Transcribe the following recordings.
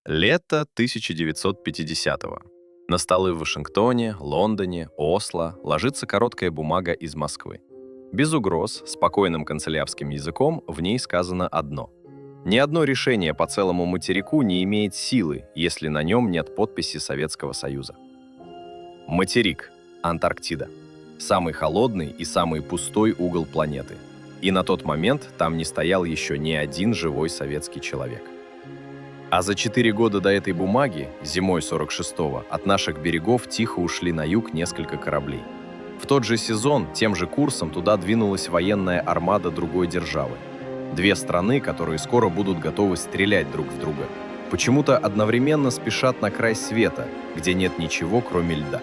Лето 1950-го. На столы в Вашингтоне, Лондоне, Осло ложится короткая бумага из Москвы. Без угроз, спокойным канцелярским языком в ней сказано одно. Ни одно решение по целому материку не имеет силы, если на нем нет подписи Советского Союза. Материк. Антарктида. Самый холодный и самый пустой угол планеты. И на тот момент там не стоял еще ни один живой советский человек. А за 4 года до этой бумаги, зимой 46-го, от наших берегов тихо ушли на юг несколько кораблей. В тот же сезон тем же курсом туда двинулась военная армада другой державы. Две страны, которые скоро будут готовы стрелять друг в друга. Почему-то одновременно спешат на край света, где нет ничего, кроме льда.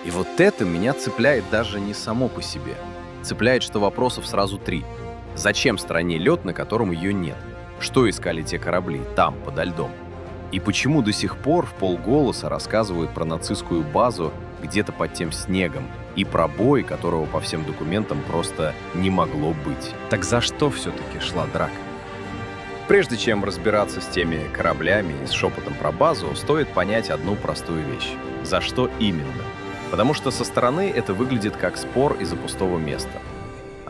И вот это меня цепляет даже не само по себе. Цепляет, что вопросов сразу 3. Зачем стране лед, на котором ее нет? Что искали те корабли там, подо льдом? И почему до сих пор в полголоса рассказывают про нацистскую базу где-то под тем снегом и про бой, которого по всем документам просто не могло быть? Так за что все-таки шла драка? Прежде чем разбираться с теми кораблями и с шепотом про базу, стоит понять одну простую вещь. За что именно? Потому что со стороны это выглядит как спор из-за пустого места.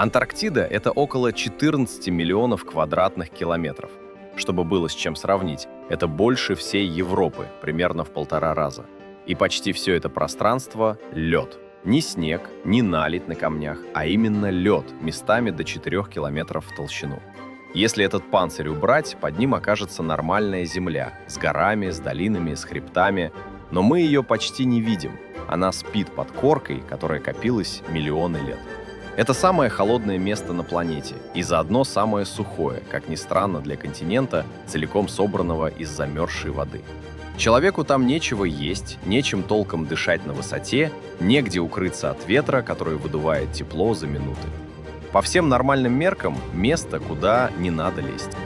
Антарктида — это около 14 миллионов квадратных километров. Чтобы было с чем сравнить, это больше всей Европы, примерно в 1,5 раза. И почти все это пространство — лед. Не снег, не наледь на камнях, а именно лед, местами до 4 километров в толщину. Если этот панцирь убрать, под ним окажется нормальная земля, с горами, с долинами, с хребтами. Но мы ее почти не видим. Она спит под коркой, которая копилась миллионы лет. Это самое холодное место на планете и заодно самое сухое, как ни странно для континента, целиком собранного из замерзшей воды. Человеку там нечего есть, нечем толком дышать на высоте, негде укрыться от ветра, который выдувает тепло за минуты. По всем нормальным меркам место, куда не надо лезть.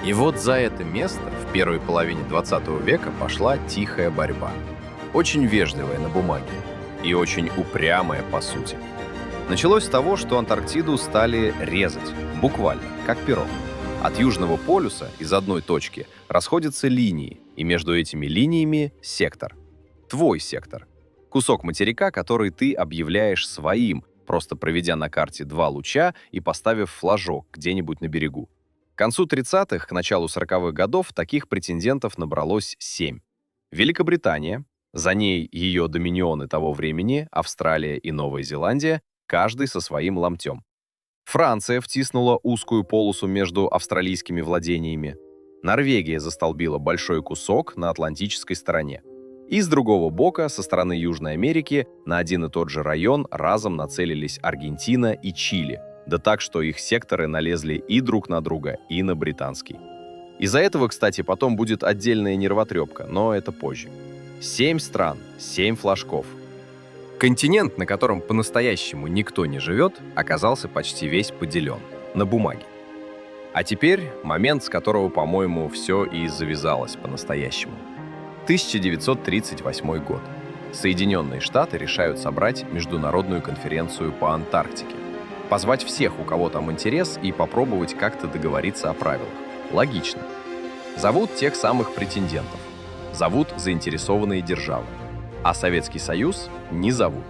И вот за это место в первой половине 20 века пошла тихая борьба. Очень вежливая на бумаге и очень упрямая по сути. Началось с того, что Антарктиду стали резать, буквально, как пирог. От Южного полюса из одной точки расходятся линии, и между этими линиями сектор. Твой сектор. Кусок материка, который ты объявляешь своим, просто проведя на карте 2 луча и поставив флажок где-нибудь на берегу. К концу 30-х, к началу 40-х годов таких претендентов набралось 7. Великобритания, за ней ее доминионы того времени, Австралия и Новая Зеландия, каждый со своим ломтем. Франция втиснула узкую полосу между австралийскими владениями. Норвегия застолбила большой кусок на атлантической стороне. И с другого бока, со стороны Южной Америки, на один и тот же район разом нацелились Аргентина и Чили, да так, что их секторы налезли и друг на друга, и на британский. Из-за этого, кстати, потом будет отдельная нервотрепка, но это позже. 7 стран, 7 флажков. Континент, на котором по-настоящему никто не живет, оказался почти весь поделен. На бумаге. А теперь момент, с которого, по-моему, все и завязалось по-настоящему. 1938 год. Соединенные Штаты решают собрать международную конференцию по Антарктике. Позвать всех, у кого там интерес, и попробовать как-то договориться о правилах. Логично. Зовут тех самых претендентов. Зовут заинтересованные державы. А Советский Союз не зовут.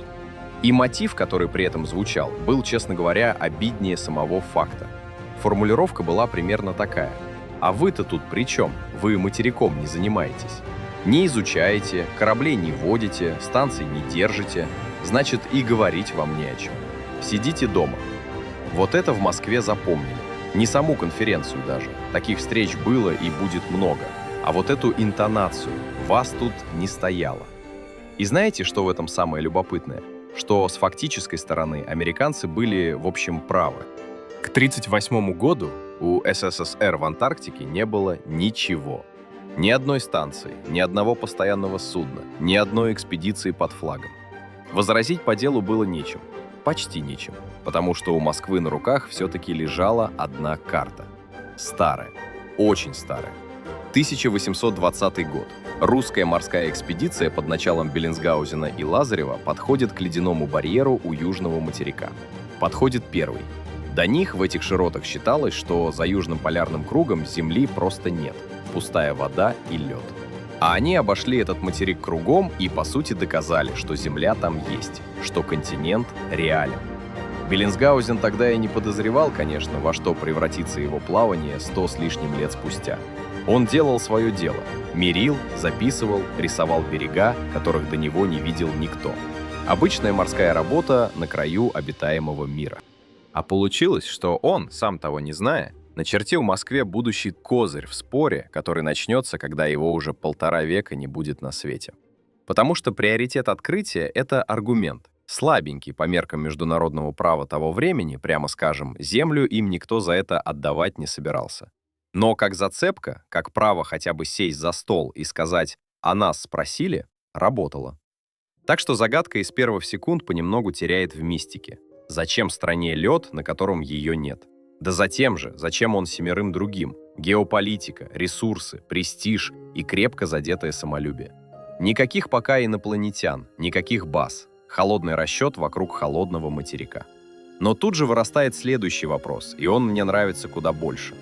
И мотив, который при этом звучал, был, честно говоря, обиднее самого факта. Формулировка была примерно такая. А вы-то тут при чем? Вы материком не занимаетесь. Не изучаете, кораблей не водите, станций не держите. Значит, и говорить вам не о чем. Сидите дома. Вот это в Москве запомнили. Не саму конференцию даже. Таких встреч было и будет много. А вот эту интонацию «вас тут не стояло». И знаете, что в этом самое любопытное? Что с фактической стороны американцы были, в общем, правы. К 1938 году у СССР в Антарктике не было ничего. Ни одной станции, ни одного постоянного судна, ни одной экспедиции под флагом. Возразить по делу было нечем. Почти нечем. Потому что у Москвы на руках все-таки лежала одна карта. Старая. Очень старая. 1820 год. Русская морская экспедиция под началом Беллинсгаузена и Лазарева подходит к ледяному барьеру у южного материка. Подходит первый. До них в этих широтах считалось, что за южным полярным кругом Земли просто нет. Пустая вода и лед. А они обошли этот материк кругом и, по сути, доказали, что Земля там есть, что континент реален. Беллинсгаузен тогда и не подозревал, конечно, во что превратится его плавание 100 с лишним лет спустя. Он делал свое дело. Мерил, записывал, рисовал берега, которых до него не видел никто. Обычная морская работа на краю обитаемого мира. А получилось, что он, сам того не зная, начертил Москве будущий козырь в споре, который начнется, когда его уже 1,5 века не будет на свете. Потому что приоритет открытия — это аргумент. Слабенький по меркам международного права того времени, прямо скажем, землю им никто за это отдавать не собирался. Но как зацепка, как право хотя бы сесть за стол и сказать «о нас спросили», работало. Так что загадка из первых секунд понемногу теряет в мистике. Зачем стране лед, на котором ее нет? Да затем же, зачем он 7 другим? Геополитика, ресурсы, престиж и крепко задетое самолюбие. Никаких пока инопланетян, никаких баз. Холодный расчет вокруг холодного материка. Но тут же вырастает следующий вопрос, и он мне нравится куда больше.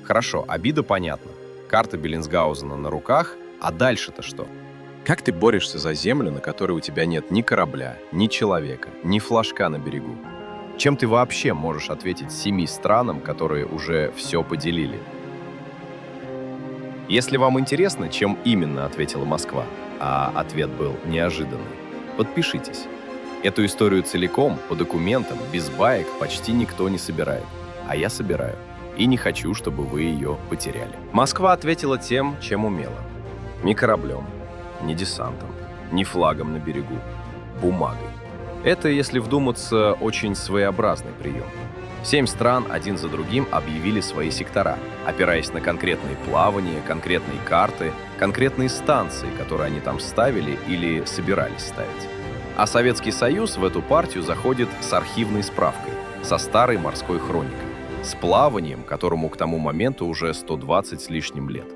Хорошо, обида понятна. Карта Беллинсгаузена на руках, а дальше-то что? Как ты борешься за землю, на которой у тебя нет ни корабля, ни человека, ни флажка на берегу? Чем ты вообще можешь ответить 7 странам, которые уже все поделили? Если вам интересно, чем именно ответила Москва, а ответ был неожиданный, подпишитесь. Эту историю целиком, по документам, без баек почти никто не собирает. А я собираю. И не хочу, чтобы вы ее потеряли. Москва ответила тем, чем умела. Ни кораблем, ни десантом, ни флагом на берегу. Бумагой. Это, если вдуматься, очень своеобразный прием. 7 стран один за другим объявили свои сектора, опираясь на конкретные плавания, конкретные карты, конкретные станции, которые они там ставили или собирались ставить. А Советский Союз в эту партию заходит с архивной справкой, со старой морской хроникой, с плаванием, которому к тому моменту уже 120 с лишним лет.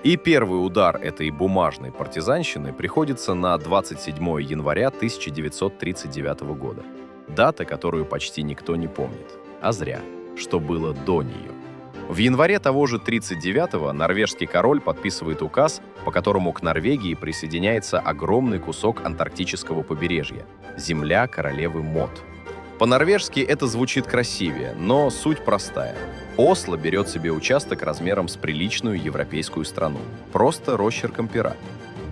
И первый удар этой бумажной партизанщины приходится на 27 января 1939 года. Дата, которую почти никто не помнит. А зря, что было до нее. В январе того же 1939-го норвежский король подписывает указ, по которому к Норвегии присоединяется огромный кусок антарктического побережья – земля королевы Мод. По-норвежски это звучит красивее, но суть простая. Осло берет себе участок размером с приличную европейскую страну, просто росчерком пера.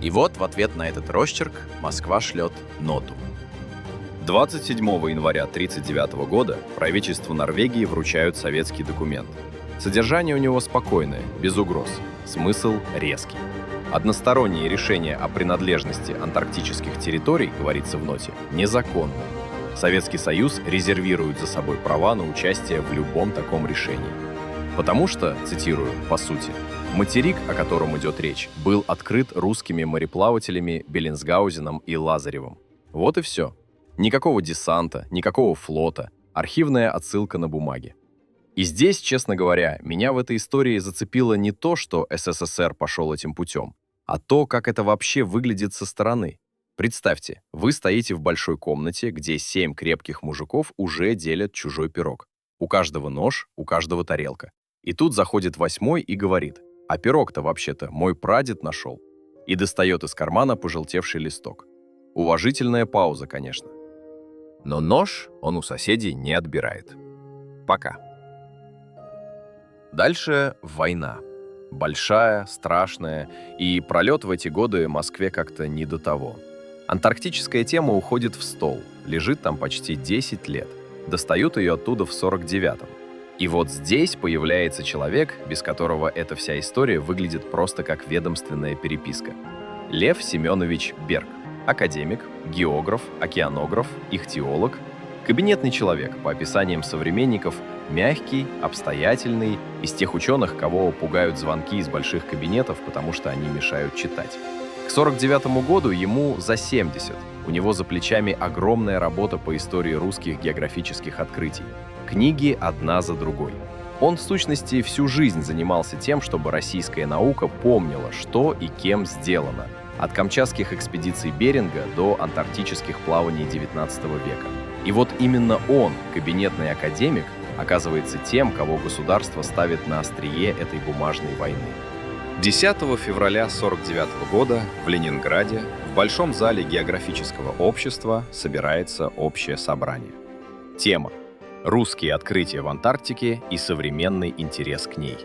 И вот в ответ на этот росчерк Москва шлет ноту. 27 января 1939 года правительству Норвегии вручают советский документ. Содержание у него спокойное, без угроз. Смысл резкий. Одностороннее решение о принадлежности антарктических территорий, говорится в ноте, незаконно. Советский Союз резервирует за собой права на участие в любом таком решении. Потому что, цитирую, по сути, материк, о котором идет речь, был открыт русскими мореплавателями Беллинсгаузеном и Лазаревым. Вот и все. Никакого десанта, никакого флота, архивная отсылка на бумаге. И здесь, честно говоря, меня в этой истории зацепило не то, что СССР пошел этим путем, а то, как это вообще выглядит со стороны. Представьте, вы стоите в большой комнате, где 7 крепких мужиков уже делят чужой пирог. У каждого нож, у каждого тарелка. И тут заходит 8-й и говорит: «А пирог-то вообще-то мой прадед нашел». И достает из кармана пожелтевший листок. Уважительная пауза, конечно. Но нож он у соседей не отбирает. Пока. Дальше война. Большая, страшная, и пролет в эти годы Москве как-то не до того. Антарктическая тема уходит в стол, лежит там почти 10 лет. Достают ее оттуда в 49-м. И вот здесь появляется человек, без которого эта вся история выглядит просто как ведомственная переписка. Лев Семенович Берг. Академик, географ, океанограф, ихтиолог. Кабинетный человек, по описаниям современников, мягкий, обстоятельный, из тех ученых, кого пугают звонки из больших кабинетов, потому что они мешают читать. К 49 году ему за 70. У него за плечами огромная работа по истории русских географических открытий. Книги одна за другой. Он, в сущности, всю жизнь занимался тем, чтобы российская наука помнила, что и кем сделано. От камчатских экспедиций Беринга до антарктических плаваний XIX века. И вот именно он, кабинетный академик, оказывается тем, кого государство ставит на острие этой бумажной войны. 10 февраля 1949 года в Ленинграде в Большом зале географического общества собирается общее собрание. Тема: «Русские открытия в Антарктике и современный интерес к ней».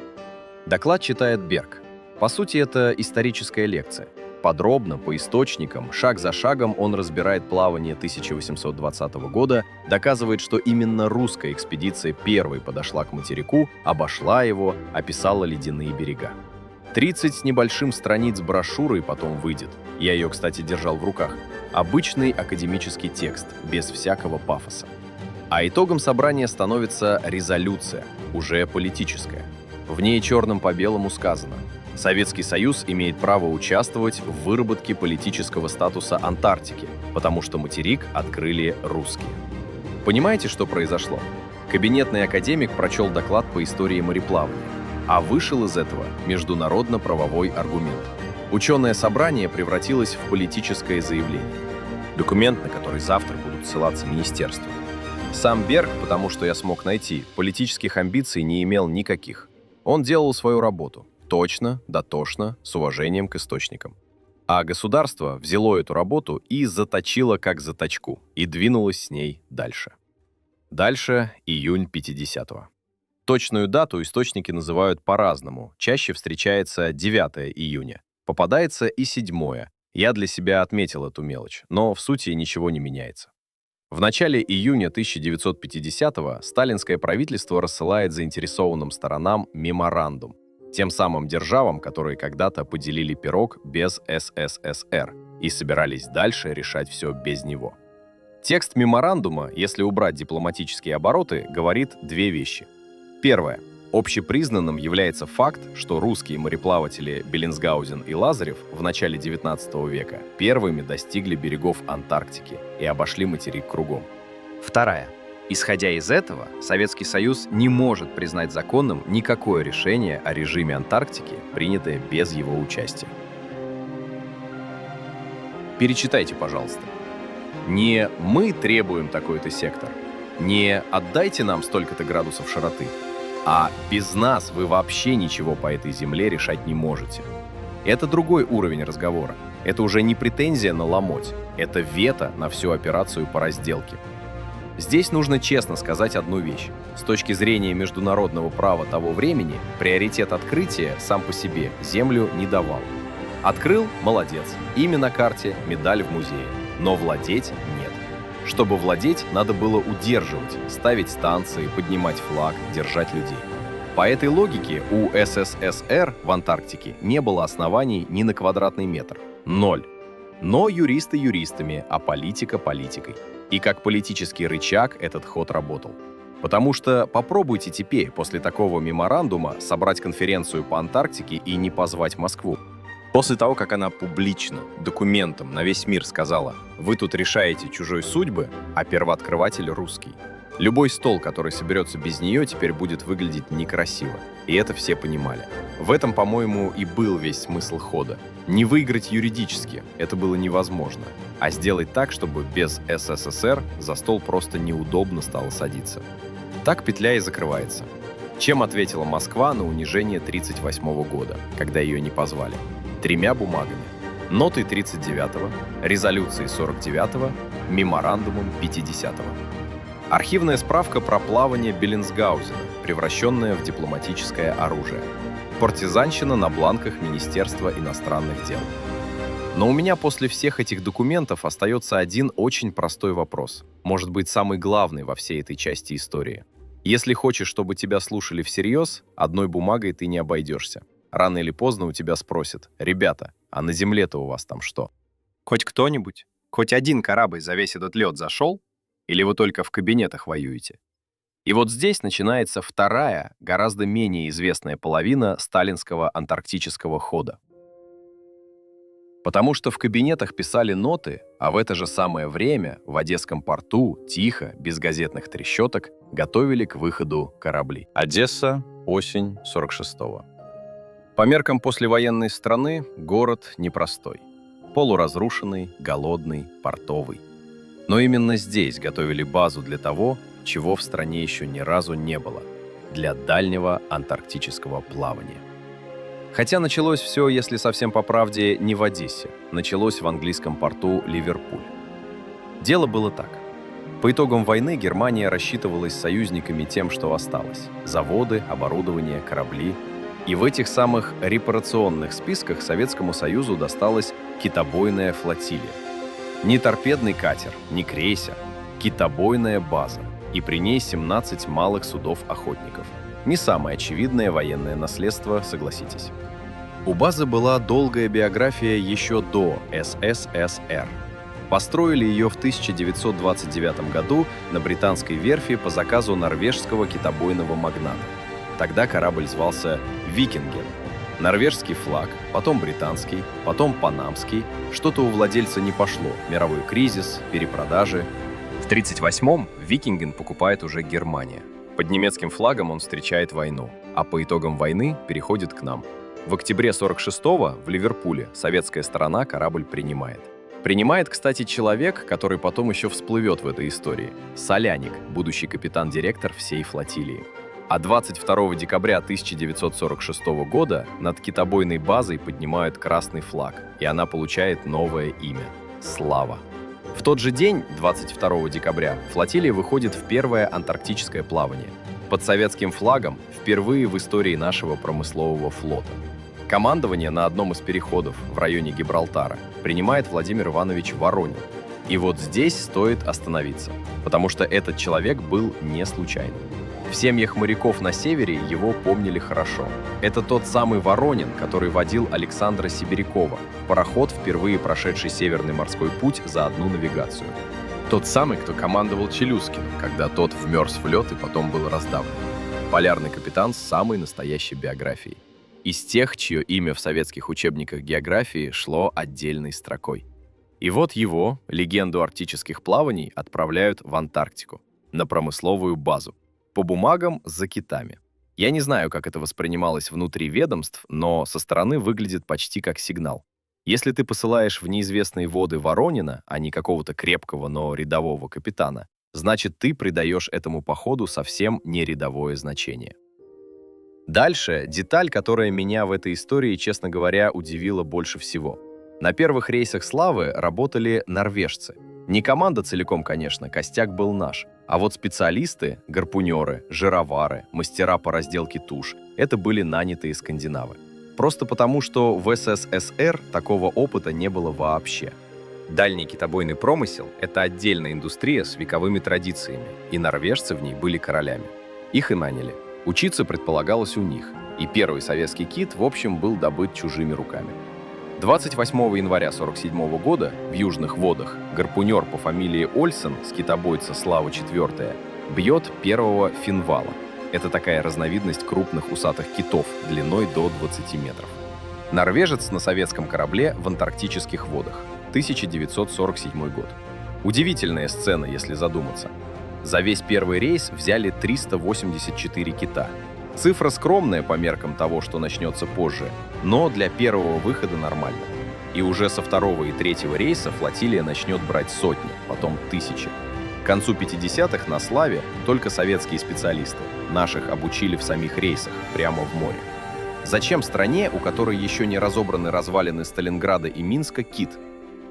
Доклад читает Берг. По сути, это историческая лекция. Подробно, по источникам, шаг за шагом он разбирает плавание 1820 года, доказывает, что именно русская экспедиция первой подошла к материку, обошла его, описала ледяные берега. 30 с небольшим страниц брошюры потом выйдет. Я ее, кстати, держал в руках. Обычный академический текст, без всякого пафоса. А итогом собрания становится резолюция, уже политическая. В ней черным по белому сказано: Советский Союз имеет право участвовать в выработке политического статуса Антарктики, потому что материк открыли русские. Понимаете, что произошло? Кабинетный академик прочел доклад по истории мореплавания, а вышел из этого международно-правовой аргумент. Ученое собрание превратилось в политическое заявление. Документ, на который завтра будут ссылаться министерства. Сам Берг, потому что я смог найти, политических амбиций не имел никаких. Он делал свою работу. Точно, дотошно, с уважением к источникам. А государство взяло эту работу и заточило как заточку, и двинулось с ней дальше. Дальше июнь 50-го. Точную дату источники называют по-разному. Чаще встречается 9 июня. Попадается и 7. Я для себя отметил эту мелочь, но в сути ничего не меняется. В начале июня 1950-го сталинское правительство рассылает заинтересованным сторонам меморандум, тем самым державам, которые когда-то поделили пирог без СССР и собирались дальше решать все без него. Текст меморандума, если убрать дипломатические обороты, говорит две вещи. Первое. Общепризнанным является факт, что русские мореплаватели Беллинсгаузен и Лазарев в начале XIX века первыми достигли берегов Антарктики и обошли материк кругом. Вторая. Исходя из этого, Советский Союз не может признать законным никакое решение о режиме Антарктики, принятое без его участия. Перечитайте, пожалуйста. Не «мы требуем такой-то сектор», не «отдайте нам столько-то градусов широты», а «без нас вы вообще ничего по этой земле решать не можете». Это другой уровень разговора. Это уже не претензия на ломоть, это вето на всю операцию по разделке. Здесь нужно честно сказать одну вещь. С точки зрения международного права того времени, приоритет открытия сам по себе землю не давал. Открыл – молодец. Имя на карте, медаль в музее. Но владеть – нет. Чтобы владеть, надо было удерживать, ставить станции, поднимать флаг, держать людей. По этой логике у СССР в Антарктике не было оснований ни на квадратный метр. 0. Но юристы юристами, а политика политикой. И как политический рычаг этот ход работал. Потому что попробуйте теперь, после такого меморандума, собрать конференцию по Антарктике и не позвать Москву. После того, как она публично, документом на весь мир сказала: «Вы тут решаете чужой судьбы, а первооткрыватель русский». Любой стол, который соберется без нее, теперь будет выглядеть некрасиво. И это все понимали. В этом, по-моему, и был весь смысл хода. Не выиграть юридически, это было невозможно, а сделать так, чтобы без СССР за стол просто неудобно стало садиться. Так петля и закрывается. Чем ответила Москва на унижение 1938 года, когда ее не позвали? 3 бумагами. Нотой 1939-го, резолюцией 1949-го, меморандумом 1950-го. Архивная справка про плавание Беллинсгаузена, превращенное в дипломатическое оружие. Партизанщина на бланках Министерства иностранных дел. Но у меня после всех этих документов остается один очень простой вопрос. Может быть, самый главный во всей этой части истории. Если хочешь, чтобы тебя слушали всерьез, одной бумагой ты не обойдешься. Рано или поздно у тебя спросят: «Ребята, а на земле-то у вас там что?» Хоть кто-нибудь, хоть один корабль за весь этот лед зашел? Или вы только в кабинетах воюете? И вот здесь начинается вторая, гораздо менее известная половина сталинского антарктического хода. Потому что в кабинетах писали ноты, а в это же самое время в Одесском порту, тихо, без газетных трещоток, готовили к выходу корабли. Одесса, осень 46-го. По меркам послевоенной страны город непростой. Полуразрушенный, голодный, портовый. Но именно здесь готовили базу для того, чего в стране еще ни разу не было – для дальнего антарктического плавания. Хотя началось все, если совсем по правде, не в Одессе. Началось в английском порту Ливерпуль. Дело было так. По итогам войны Германия рассчитывалась с союзниками тем, что осталось. Заводы, оборудование, корабли. И в этих самых репарационных списках Советскому Союзу досталась китобойная флотилия. Не торпедный катер, не крейсер, китобойная база. И при ней 17 малых судов-охотников. Не самое очевидное военное наследство, согласитесь. У базы была долгая биография еще до СССР. Построили ее в 1929 году на британской верфи по заказу норвежского китобойного магната. Тогда корабль звался «Викинген». Норвежский флаг, потом британский, потом панамский. Что-то у владельца не пошло. Мировой кризис, перепродажи. В 1938-м «Викинген» покупает уже Германия. Под немецким флагом он встречает войну, а по итогам войны переходит к нам. В октябре 46-го в Ливерпуле советская сторона корабль принимает. Принимает, кстати, человек, который потом еще всплывет в этой истории. Соляник, будущий капитан-директор всей флотилии. А 22 декабря 1946 года над китобойной базой поднимают красный флаг, и она получает новое имя – «Слава». В тот же день, 22 декабря, флотилия выходит в первое антарктическое плавание. Под советским флагом впервые в истории нашего промыслового флота. Командование на одном из переходов в районе Гибралтара принимает Владимир Иванович Воронин. И вот здесь стоит остановиться, потому что этот человек был не случайным. В семьях моряков на севере его помнили хорошо. Это тот самый Воронин, который водил Александра Сибирякова, пароход, впервые прошедший Северный морской путь за одну навигацию. Тот самый, кто командовал Челюскиным, когда тот вмерз в лед и потом был раздавлен. Полярный капитан с самой настоящей биографией. Из тех, чье имя в советских учебниках географии шло отдельной строкой. И вот его, легенду арктических плаваний, отправляют в Антарктику, на промысловую базу. По бумагам за китами. Я не знаю, как это воспринималось внутри ведомств, но со стороны выглядит почти как сигнал. Если ты посылаешь в неизвестные воды Воронина, а не какого-то крепкого, но рядового капитана, значит, ты придаешь этому походу совсем не рядовое значение. Дальше деталь, которая меня в этой истории, честно говоря, удивила больше всего. На первых рейсах «Славы» работали норвежцы. Не команда целиком, конечно, костяк был наш. А вот специалисты, гарпунеры, жировары, мастера по разделке туш – это были нанятые скандинавы. Просто потому, что в СССР такого опыта не было вообще. Дальний китобойный промысел – это отдельная индустрия с вековыми традициями, и норвежцы в ней были королями. Их и наняли. Учиться предполагалось у них, и первый советский кит, в общем, был добыт чужими руками. 28 января 1947 года в южных водах гарпунер по фамилии Ольсен с китобойца Слава-4 бьет первого финвала. Это такая разновидность крупных усатых китов длиной до 20 метров. Норвежец на советском корабле в антарктических водах. 1947 год. Удивительная сцена, если задуматься. За весь первый рейс взяли 384 кита. Цифра скромная по меркам того, что начнется позже, но для первого выхода нормально. И уже со второго и третьего рейса флотилия начнет брать сотни, потом тысячи. К концу 50-х на «Славе» только советские специалисты. Наших обучили в самих рейсах, прямо в море. Зачем стране, у которой еще не разобраны развалины Сталинграда и Минска, кит?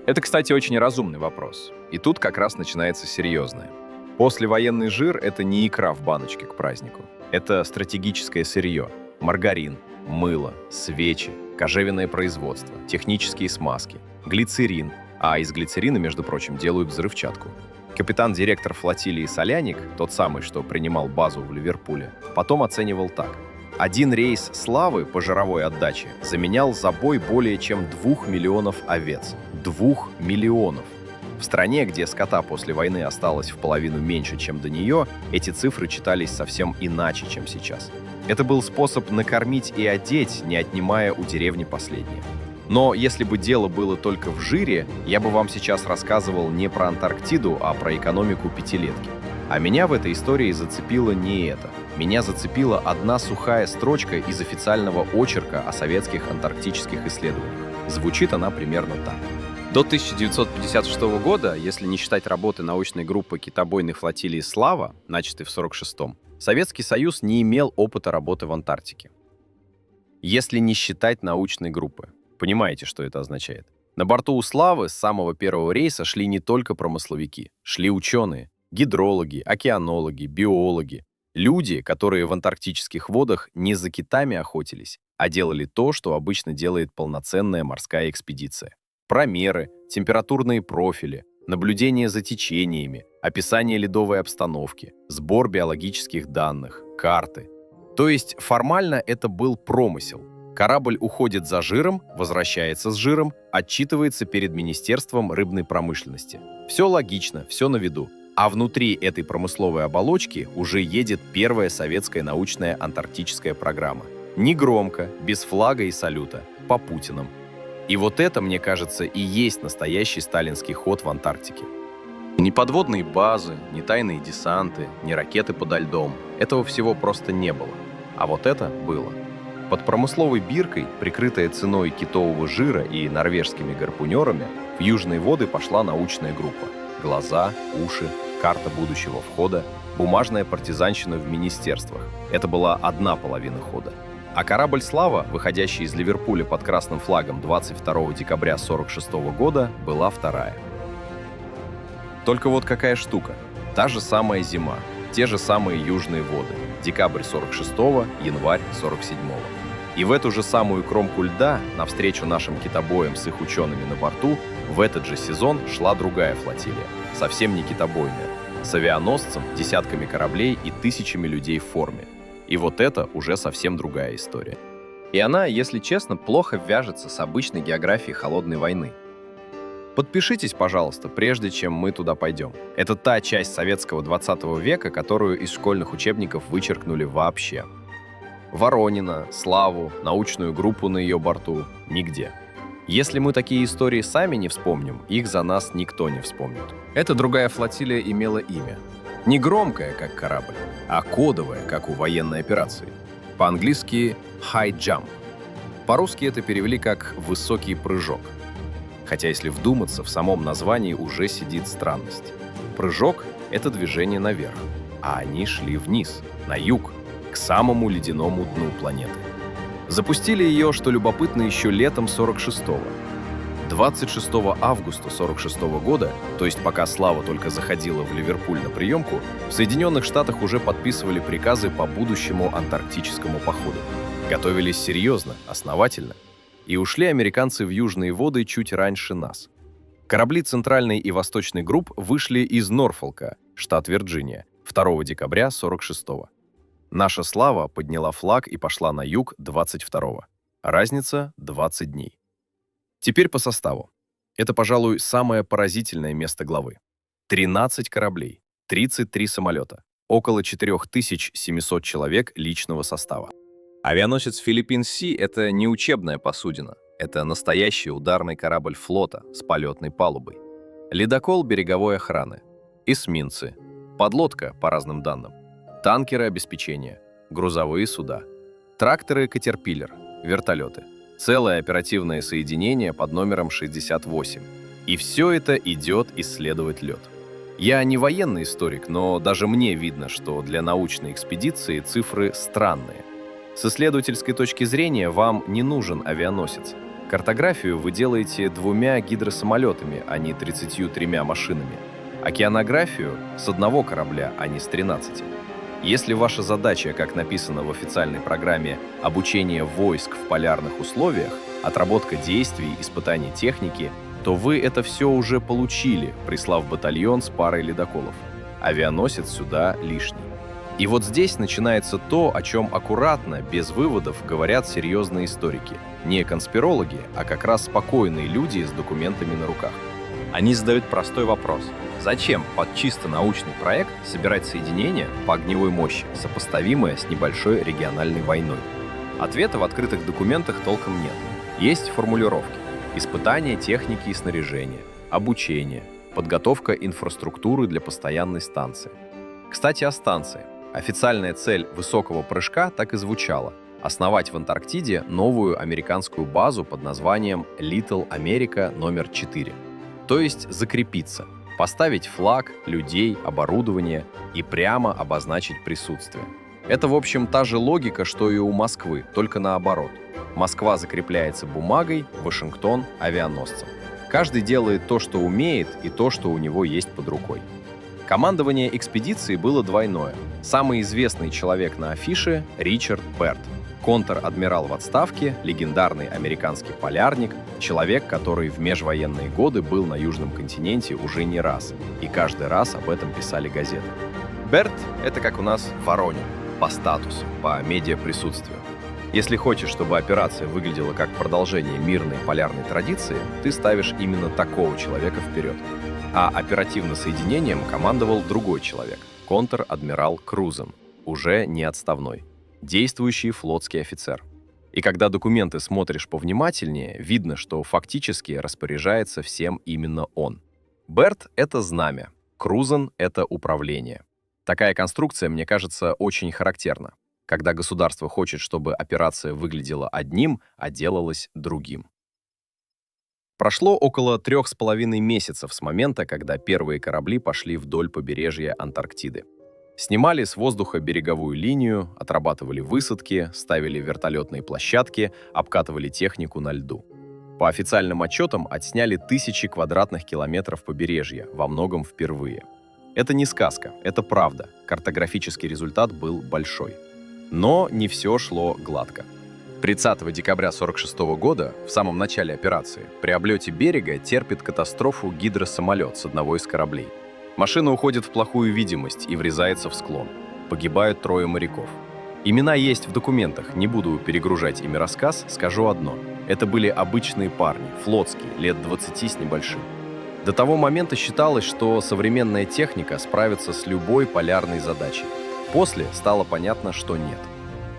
Это, кстати, очень разумный вопрос. И тут как раз начинается серьезное. Послевоенный жир – это не икра в баночке к празднику. Это стратегическое сырье. Маргарин, мыло, свечи, кожевенное производство, технические смазки, глицерин. А из глицерина, между прочим, делают взрывчатку. Капитан-директор флотилии Соляник, тот самый, что принимал базу в Ливерпуле, потом оценивал так. Один рейс «Славы» по жировой отдаче заменял забой более чем 2 миллионов овец. 2 миллионов! В стране, где скота после войны осталось в половину меньше, чем до нее, эти цифры читались совсем иначе, чем сейчас. Это был способ накормить и одеть, не отнимая у деревни последнее. Но если бы дело было только в жире, я бы вам сейчас рассказывал не про Антарктиду, а про экономику пятилетки. А меня в этой истории зацепило не это. Меня зацепила одна сухая строчка из официального очерка о советских антарктических исследованиях. Звучит она примерно так. До 1956 года, если не считать работы научной группы китобойной флотилии «Слава», начатой в 1946-м, Советский Союз не имел опыта работы в Антарктике. Если не считать научной группы. Понимаете, что это означает? На борту у «Славы» с самого первого рейса шли не только промысловики, шли ученые, гидрологи, океанологи, биологи, люди, которые в антарктических водах не за китами охотились, а делали то, что обычно делает полноценная морская экспедиция. Промеры, температурные профили, наблюдение за течениями, описание ледовой обстановки, сбор биологических данных, карты. То есть формально это был промысел. Корабль уходит за жиром, возвращается с жиром, отчитывается перед Министерством рыбной промышленности. Все логично, все на виду. А внутри этой промысловой оболочки уже едет первая советская научная антарктическая программа. Негромко, без флага и салюта, по Путинам. И вот это, мне кажется, и есть настоящий сталинский ход в Антарктике. Ни подводные базы, ни тайные десанты, ни ракеты подо льдом. Этого всего просто не было. А вот это было. Под промысловой биркой, прикрытая ценой китового жира и норвежскими гарпунерами, в южные воды пошла научная группа. Глаза, уши, карта будущего входа, бумажная партизанщина в министерствах. Это была одна половина хода. А корабль «Слава», выходящий из Ливерпуля под красным флагом 22 декабря 1946 года, была вторая. Только вот какая штука. Та же самая зима, те же самые южные воды. Декабрь 46-го, январь 47-го. И в эту же самую кромку льда, навстречу нашим китобоям с их учеными на борту, в этот же сезон шла другая флотилия, совсем не китобойная, с авианосцем, десятками кораблей и тысячами людей в форме. И вот это уже совсем другая история. И она, если честно, плохо вяжется с обычной географией холодной войны. Подпишитесь, пожалуйста, прежде чем мы туда пойдем. Это та часть советского 20 века, которую из школьных учебников вычеркнули вообще. Воронина, Славу, научную группу на ее борту — нигде. Если мы такие истории сами не вспомним, их за нас никто не вспомнит. Эта другая флотилия имела имя. Не громкое, как корабль, а кодовое, как у военной операции. По-английски «high jump». По-русски это перевели как «высокий прыжок». Хотя, если вдуматься, в самом названии уже сидит странность. Прыжок — это движение наверх, а они шли вниз, на юг, к самому ледяному дну планеты. Запустили ее, что любопытно, еще летом 46-го. 26 августа 46 года, то есть пока «Слава» только заходила в Ливерпуль на приемку, в Соединенных Штатах уже подписывали приказы по будущему антарктическому походу. Готовились серьезно, основательно. И ушли американцы в южные воды чуть раньше нас. Корабли Центральной и Восточной групп вышли из Норфолка, штат Вирджиния, 2 декабря 46-го. Наша «Слава» подняла флаг и пошла на юг 22-го. Разница — 20 дней. Теперь по составу. Это, пожалуй, самое поразительное место главы. 13 кораблей, 33 самолета, около 4700 человек личного состава. Авианосец «Филиппин Си» — это не учебная посудина. Это настоящий ударный корабль флота с полетной палубой. Ледокол береговой охраны. Эсминцы. Подлодка, по разным данным. Танкеры обеспечения. Грузовые суда. Тракторы «Катерпиллер». Вертолеты. Целое оперативное соединение под номером 68. И все это идет исследовать лед. Я не военный историк, но даже мне видно, что для научной экспедиции цифры странные. С исследовательской точки зрения вам не нужен авианосец. Картографию вы делаете 2 гидросамолетами, а не 33 машинами. Океанографию с 1 корабля, а не с 13. Если ваша задача, как написано в официальной программе, обучение войск в полярных условиях, отработка действий, испытание техники, то вы это все уже получили, прислав батальон с парой ледоколов. Авианосец сюда лишний. И вот здесь начинается то, о чем аккуратно, без выводов, говорят серьезные историки. Не конспирологи, а как раз спокойные люди с документами на руках. Они задают простой вопрос. Зачем под чисто научный проект собирать соединения по огневой мощи, сопоставимые с небольшой региональной войной? Ответа в открытых документах толком нет. Есть формулировки. Испытания техники и снаряжения, обучение, подготовка инфраструктуры для постоянной станции. Кстати, о станции. Официальная цель высокого прыжка так и звучала – основать в Антарктиде новую американскую базу под названием Little America номер 4. То есть закрепиться, поставить флаг, людей, оборудование и прямо обозначить присутствие. Это, в общем, та же логика, что и у Москвы, только наоборот. Москва закрепляется бумагой, Вашингтон – авианосцем. Каждый делает то, что умеет, и то, что у него есть под рукой. Командование экспедиции было двойное. Самый известный человек на афише – Ричард Бэрд. Контр-адмирал в отставке, легендарный американский полярник, человек, который в межвоенные годы был на Южном континенте уже не раз, и каждый раз об этом писали газеты. Бэрд — это как у нас Воронин, по статусу, по медиаприсутствию. Если хочешь, чтобы операция выглядела как продолжение мирной полярной традиции, ты ставишь именно такого человека вперед. А оперативным соединением командовал другой человек — контр-адмирал Крузен, уже не отставной. Действующий флотский офицер. И когда документы смотришь повнимательнее, видно, что фактически распоряжается всем именно он. Бэрд — это знамя, Крузен — это управление. Такая конструкция, мне кажется, очень характерна, когда государство хочет, чтобы операция выглядела одним, а делалась другим. Прошло около 3,5 месяцев с момента, когда первые корабли пошли вдоль побережья Антарктиды. Снимали с воздуха береговую линию, отрабатывали высадки, ставили вертолетные площадки, обкатывали технику на льду. По официальным отчетам отсняли тысячи квадратных километров побережья, во многом впервые. Это не сказка, это правда. Картографический результат был большой. Но не все шло гладко. 30 декабря 1946 года, в самом начале операции, при облете берега терпит катастрофу гидросамолет с одного из кораблей. Машина уходит в плохую видимость и врезается в склон. Погибают 3 моряков. Имена есть в документах, не буду перегружать ими рассказ, скажу одно. Это были обычные парни, флотские, лет 20 с небольшим. До того момента считалось, что современная техника справится с любой полярной задачей. После стало понятно, что нет.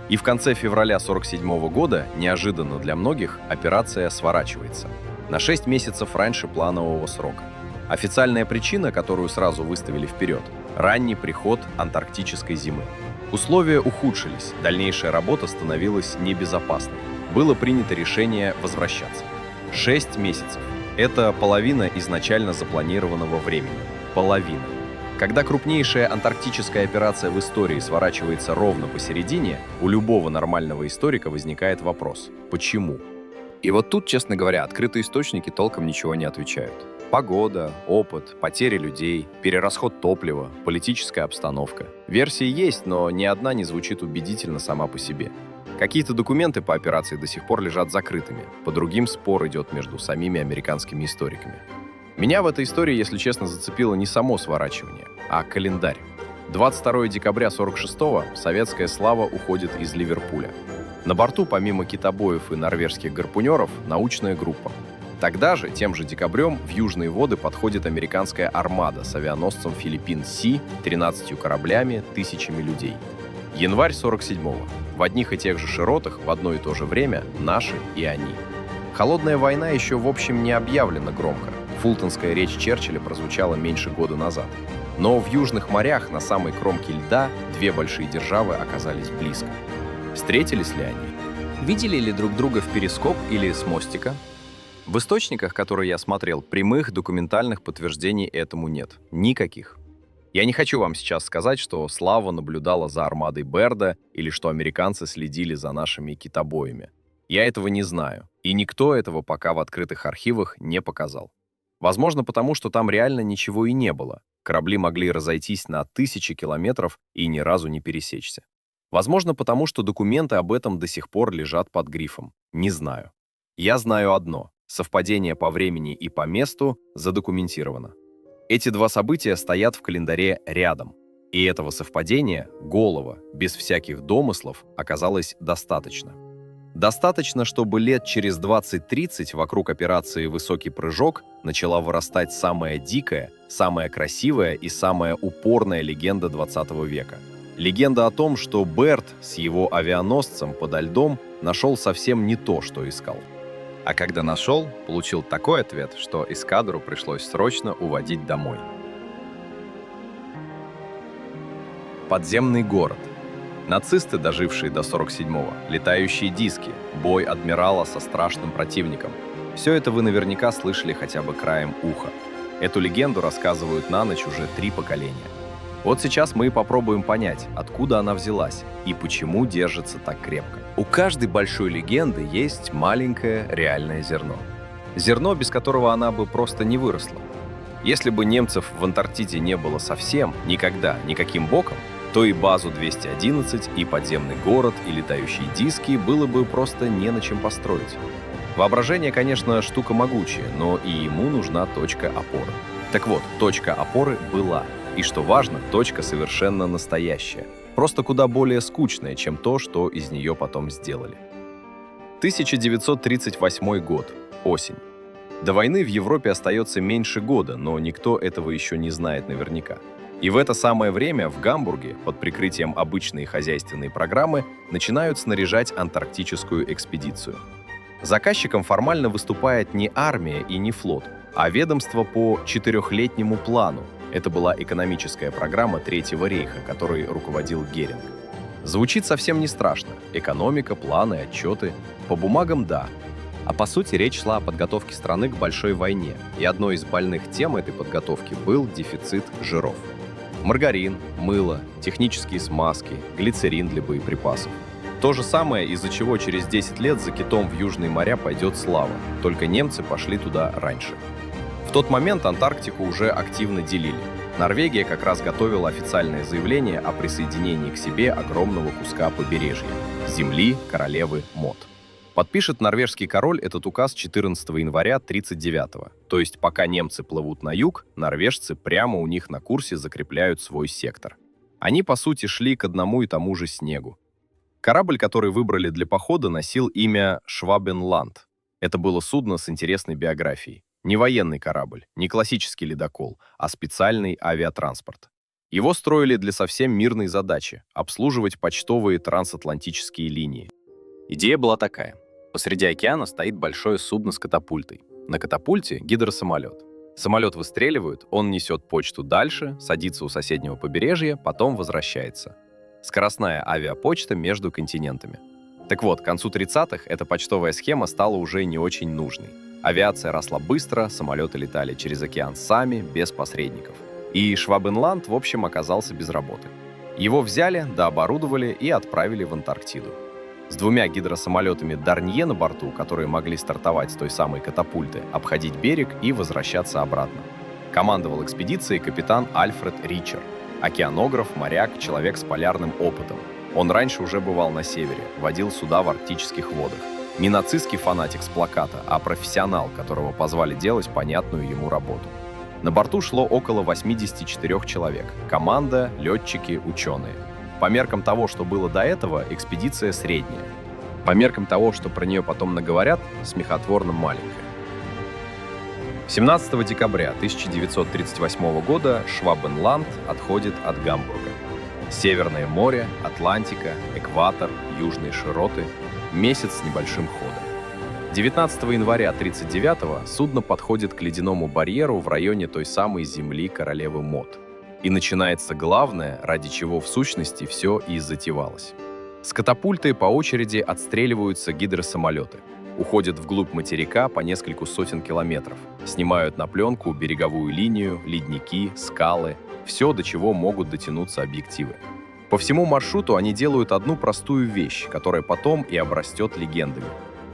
И в конце февраля 1947 года, неожиданно для многих, операция сворачивается. На 6 месяцев раньше планового срока. Официальная причина, которую сразу выставили вперед – ранний приход антарктической зимы. Условия ухудшились, дальнейшая работа становилась небезопасной. Было принято решение возвращаться. 6 месяцев – это половина изначально запланированного времени. Половина. Когда крупнейшая антарктическая операция в истории сворачивается ровно посередине, у любого нормального историка возникает вопрос – почему? И вот тут, честно говоря, открытые источники толком ничего не отвечают. Погода, опыт, потери людей, перерасход топлива, политическая обстановка. Версии есть, но ни одна не звучит убедительно сама по себе. Какие-то документы по операции до сих пор лежат закрытыми, по другим спор идет между самими американскими историками. Меня в этой истории, если честно, зацепило не само сворачивание, а календарь. 22 декабря 1946-го советская слава уходит из Ливерпуля. На борту, помимо китобоев и норвежских гарпунеров, научная группа. Тогда же, тем же декабрем, в южные воды подходит американская армада с авианосцем Филиппин Си, 13 кораблями, тысячами людей. Январь 47-го. В одних и тех же широтах в одно и то же время наши и они. Холодная война еще, в общем, не объявлена громко. Фултонская речь Черчилля прозвучала меньше года назад. Но в южных морях на самой кромке льда две большие державы оказались близко. Встретились ли они? Видели ли друг друга в перископ или с мостика? В источниках, которые я смотрел, прямых документальных подтверждений этому нет. Никаких. Я не хочу вам сейчас сказать, что Слава наблюдала за армадой Бэрда или что американцы следили за нашими китобоями. Я этого не знаю, и никто этого пока в открытых архивах не показал. Возможно, потому что там реально ничего и не было. Корабли могли разойтись на тысячи километров и ни разу не пересечься. Возможно, потому что документы об этом до сих пор лежат под грифом. Не знаю. Я знаю одно. Совпадение по времени и по месту задокументировано. Эти два события стоят в календаре рядом. И этого совпадения, голого, без всяких домыслов, оказалось достаточно. Достаточно, чтобы лет через 20-30 вокруг операции «Высокий прыжок» начала вырастать самая дикая, самая красивая и самая упорная легенда 20 века. Легенда о том, что Бэрд с его авианосцем подо льдом нашел совсем не то, что искал. А когда нашел, получил такой ответ, что эскадру пришлось срочно уводить домой. Подземный город. Нацисты, дожившие до 47-го, летающие диски, бой адмирала со страшным противником. Все это вы наверняка слышали хотя бы краем уха. Эту легенду рассказывают на ночь уже 3 поколения. Вот сейчас мы попробуем понять, откуда она взялась и почему держится так крепко. У каждой большой легенды есть маленькое реальное зерно. Зерно, без которого она бы просто не выросла. Если бы немцев в Антарктиде не было совсем, никогда, никаким боком, то и базу 211, и подземный город, и летающие диски было бы просто не на чем построить. Воображение, конечно, штука могучая, но и ему нужна точка опоры. Так вот, точка опоры была. И что важно, точка совершенно настоящая. Просто куда более скучная, чем то, что из нее потом сделали. 1938 год. Осень. До войны в Европе остается меньше года, но никто этого еще не знает наверняка. И в это самое время в Гамбурге, под прикрытием обычной хозяйственной программы, начинают снаряжать антарктическую экспедицию. Заказчиком формально выступает не армия и не флот, а ведомство по 4-летнему плану. Это была экономическая программа Третьего рейха, которой руководил Геринг. Звучит совсем не страшно. Экономика, планы, отчеты. По бумагам – да. А по сути речь шла о подготовке страны к большой войне, и одной из больных тем этой подготовки был дефицит жиров. Маргарин, мыло, технические смазки, глицерин для боеприпасов. То же самое, из-за чего через 10 лет за китом в Южные моря пойдет слава, только немцы пошли туда раньше. В тот момент Антарктику уже активно делили. Норвегия как раз готовила официальное заявление о присоединении к себе огромного куска побережья – земли королевы Мод. Подпишет норвежский король этот указ 14 января 1939-го. То есть пока немцы плывут на юг, норвежцы прямо у них на курсе закрепляют свой сектор. Они, по сути, шли к одному и тому же снегу. Корабль, который выбрали для похода, носил имя «Швабенланд». Это было судно с интересной биографией. Не военный корабль, не классический ледокол, а специальный авиатранспорт. Его строили для совсем мирной задачи – обслуживать почтовые трансатлантические линии. Идея была такая. Посреди океана стоит большое судно с катапультой. На катапульте гидросамолет. Самолет выстреливают, он несет почту дальше, садится у соседнего побережья, потом возвращается. Скоростная авиапочта между континентами. Так вот, к концу 30-х эта почтовая схема стала уже не очень нужной. Авиация росла быстро, самолеты летали через океан сами, без посредников. И Швабенланд, в общем, оказался без работы. Его взяли, дооборудовали и отправили в Антарктиду. С 2 гидросамолетами Дарнье на борту, которые могли стартовать с той самой катапульты, обходить берег и возвращаться обратно. Командовал экспедицией капитан Альфред Ричер. Океанограф, моряк, человек с полярным опытом. Он раньше уже бывал на севере, водил суда в арктических водах. Не нацистский фанатик с плаката, а профессионал, которого позвали делать понятную ему работу. На борту шло около 84 человек. Команда, летчики, ученые. По меркам того, что было до этого, экспедиция средняя. По меркам того, что про нее потом наговорят, смехотворно маленькая. 17 декабря 1938 года Швабенланд отходит от Гамбурга. Северное море, Атлантика, экватор, южные широты. Месяц с небольшим ходом. 19 января 1939-го судно подходит к ледяному барьеру в районе той самой земли королевы Мод. И начинается главное, ради чего в сущности все и затевалось. С катапульты по очереди отстреливаются гидросамолеты. Уходят вглубь материка по нескольку сотен километров. Снимают на пленку береговую линию, ледники, скалы. Все, до чего могут дотянуться объективы. По всему маршруту они делают одну простую вещь, которая потом и обрастет легендами.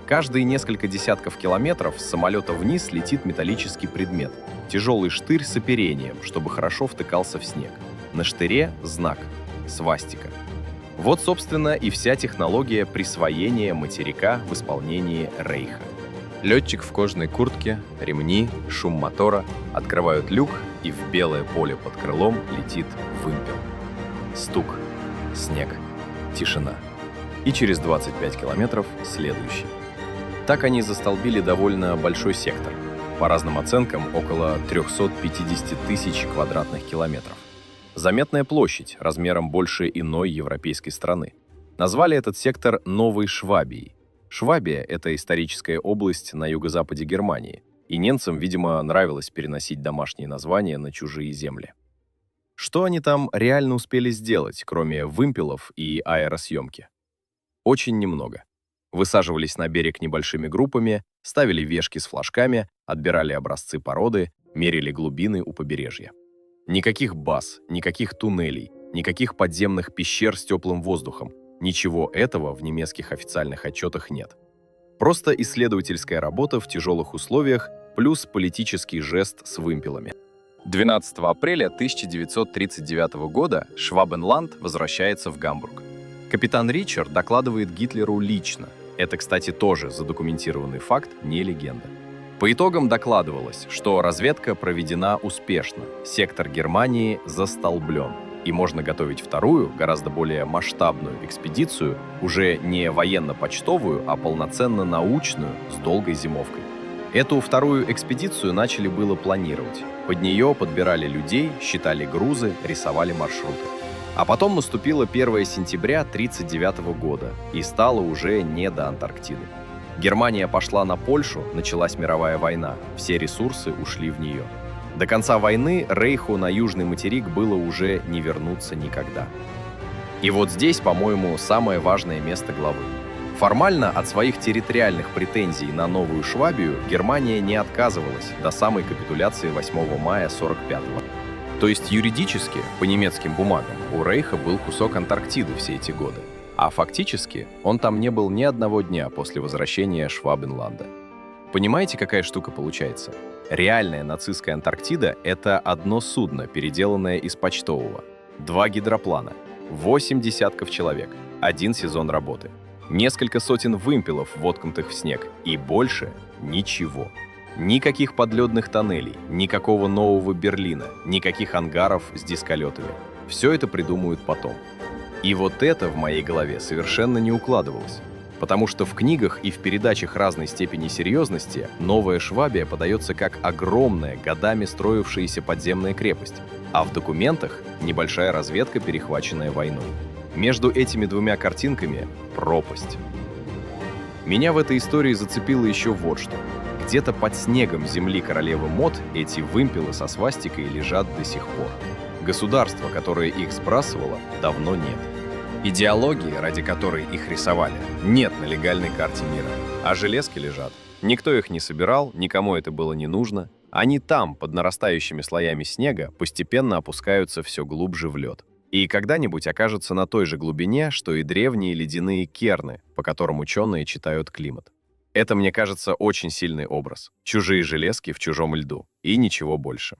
Каждые несколько десятков километров с самолета вниз летит металлический предмет. Тяжелый штырь с оперением, чтобы хорошо втыкался в снег. На штыре знак – свастика. Вот, собственно, и вся технология присвоения материка в исполнении Рейха. Летчик в кожаной куртке, ремни, шум мотора, открывают люк, и в белое поле под крылом летит вымпел. Стук, снег, тишина. И через 25 километров следующий. Так они застолбили довольно большой сектор. По разным оценкам, около 350 тысяч квадратных километров. Заметная площадь, размером больше иной европейской страны. Назвали этот сектор Новой Швабией. Швабия – это историческая область на юго-западе Германии, и немцам, видимо, нравилось переносить домашние названия на чужие земли. Что они там реально успели сделать, кроме вымпелов и аэросъемки? Очень немного. Высаживались на берег небольшими группами, ставили вешки с флажками, отбирали образцы породы, мерили глубины у побережья. Никаких баз, никаких туннелей, никаких подземных пещер с теплым воздухом. Ничего этого в немецких официальных отчетах нет. Просто исследовательская работа в тяжелых условиях плюс политический жест с вымпелами. 12 апреля 1939 года Швабенланд возвращается в Гамбург. Капитан Ричард докладывает Гитлеру лично. Это, кстати, тоже задокументированный факт, не легенда. По итогам докладывалось, что разведка проведена успешно, сектор Германии застолблен, и можно готовить вторую, гораздо более масштабную экспедицию, уже не военно-почтовую, а полноценно научную, с долгой зимовкой. Эту вторую экспедицию начали было планировать. Под нее подбирали людей, считали грузы, рисовали маршруты. А потом наступило 1 сентября 1939 года, и стало уже не до Антарктиды. Германия пошла на Польшу, началась мировая война, все ресурсы ушли в нее. До конца войны Рейху на Южный материк было уже не вернуться никогда. И вот здесь, по-моему, самое важное место главы. Формально от своих территориальных претензий на Новую Швабию Германия не отказывалась до самой капитуляции 8 мая 1945-го. То есть юридически, по немецким бумагам, у Рейха был кусок Антарктиды все эти годы. А фактически он там не был ни одного дня после возвращения Швабенланда. Понимаете, какая штука получается? Реальная нацистская Антарктида — это одно судно, переделанное из почтового, 2 гидроплана, 8 десятков человек, 1 сезон работы, несколько сотен вымпелов, воткнутых в снег, и больше ничего. Никаких подледных тоннелей, никакого нового Берлина, никаких ангаров с дисколетами. Все это придумают потом. И вот это в моей голове совершенно не укладывалось. Потому что в книгах и в передачах разной степени серьезности Новая Швабия подается как огромная, годами строившаяся подземная крепость, а в документах — небольшая разведка, перехваченная войной. Между этими двумя картинками — пропасть. Меня в этой истории зацепило еще вот что. Где-то под снегом земли королевы Мод эти вымпелы со свастикой лежат до сих пор. Государства, которое их сбрасывало, давно нет. Идеологии, ради которой их рисовали, нет на легальной карте мира. А железки лежат. Никто их не собирал, никому это было не нужно. Они там, под нарастающими слоями снега, постепенно опускаются все глубже в лед. И когда-нибудь окажутся на той же глубине, что и древние ледяные керны, по которым ученые читают климат. Это, мне кажется, очень сильный образ. Чужие железки в чужом льду. И ничего больше.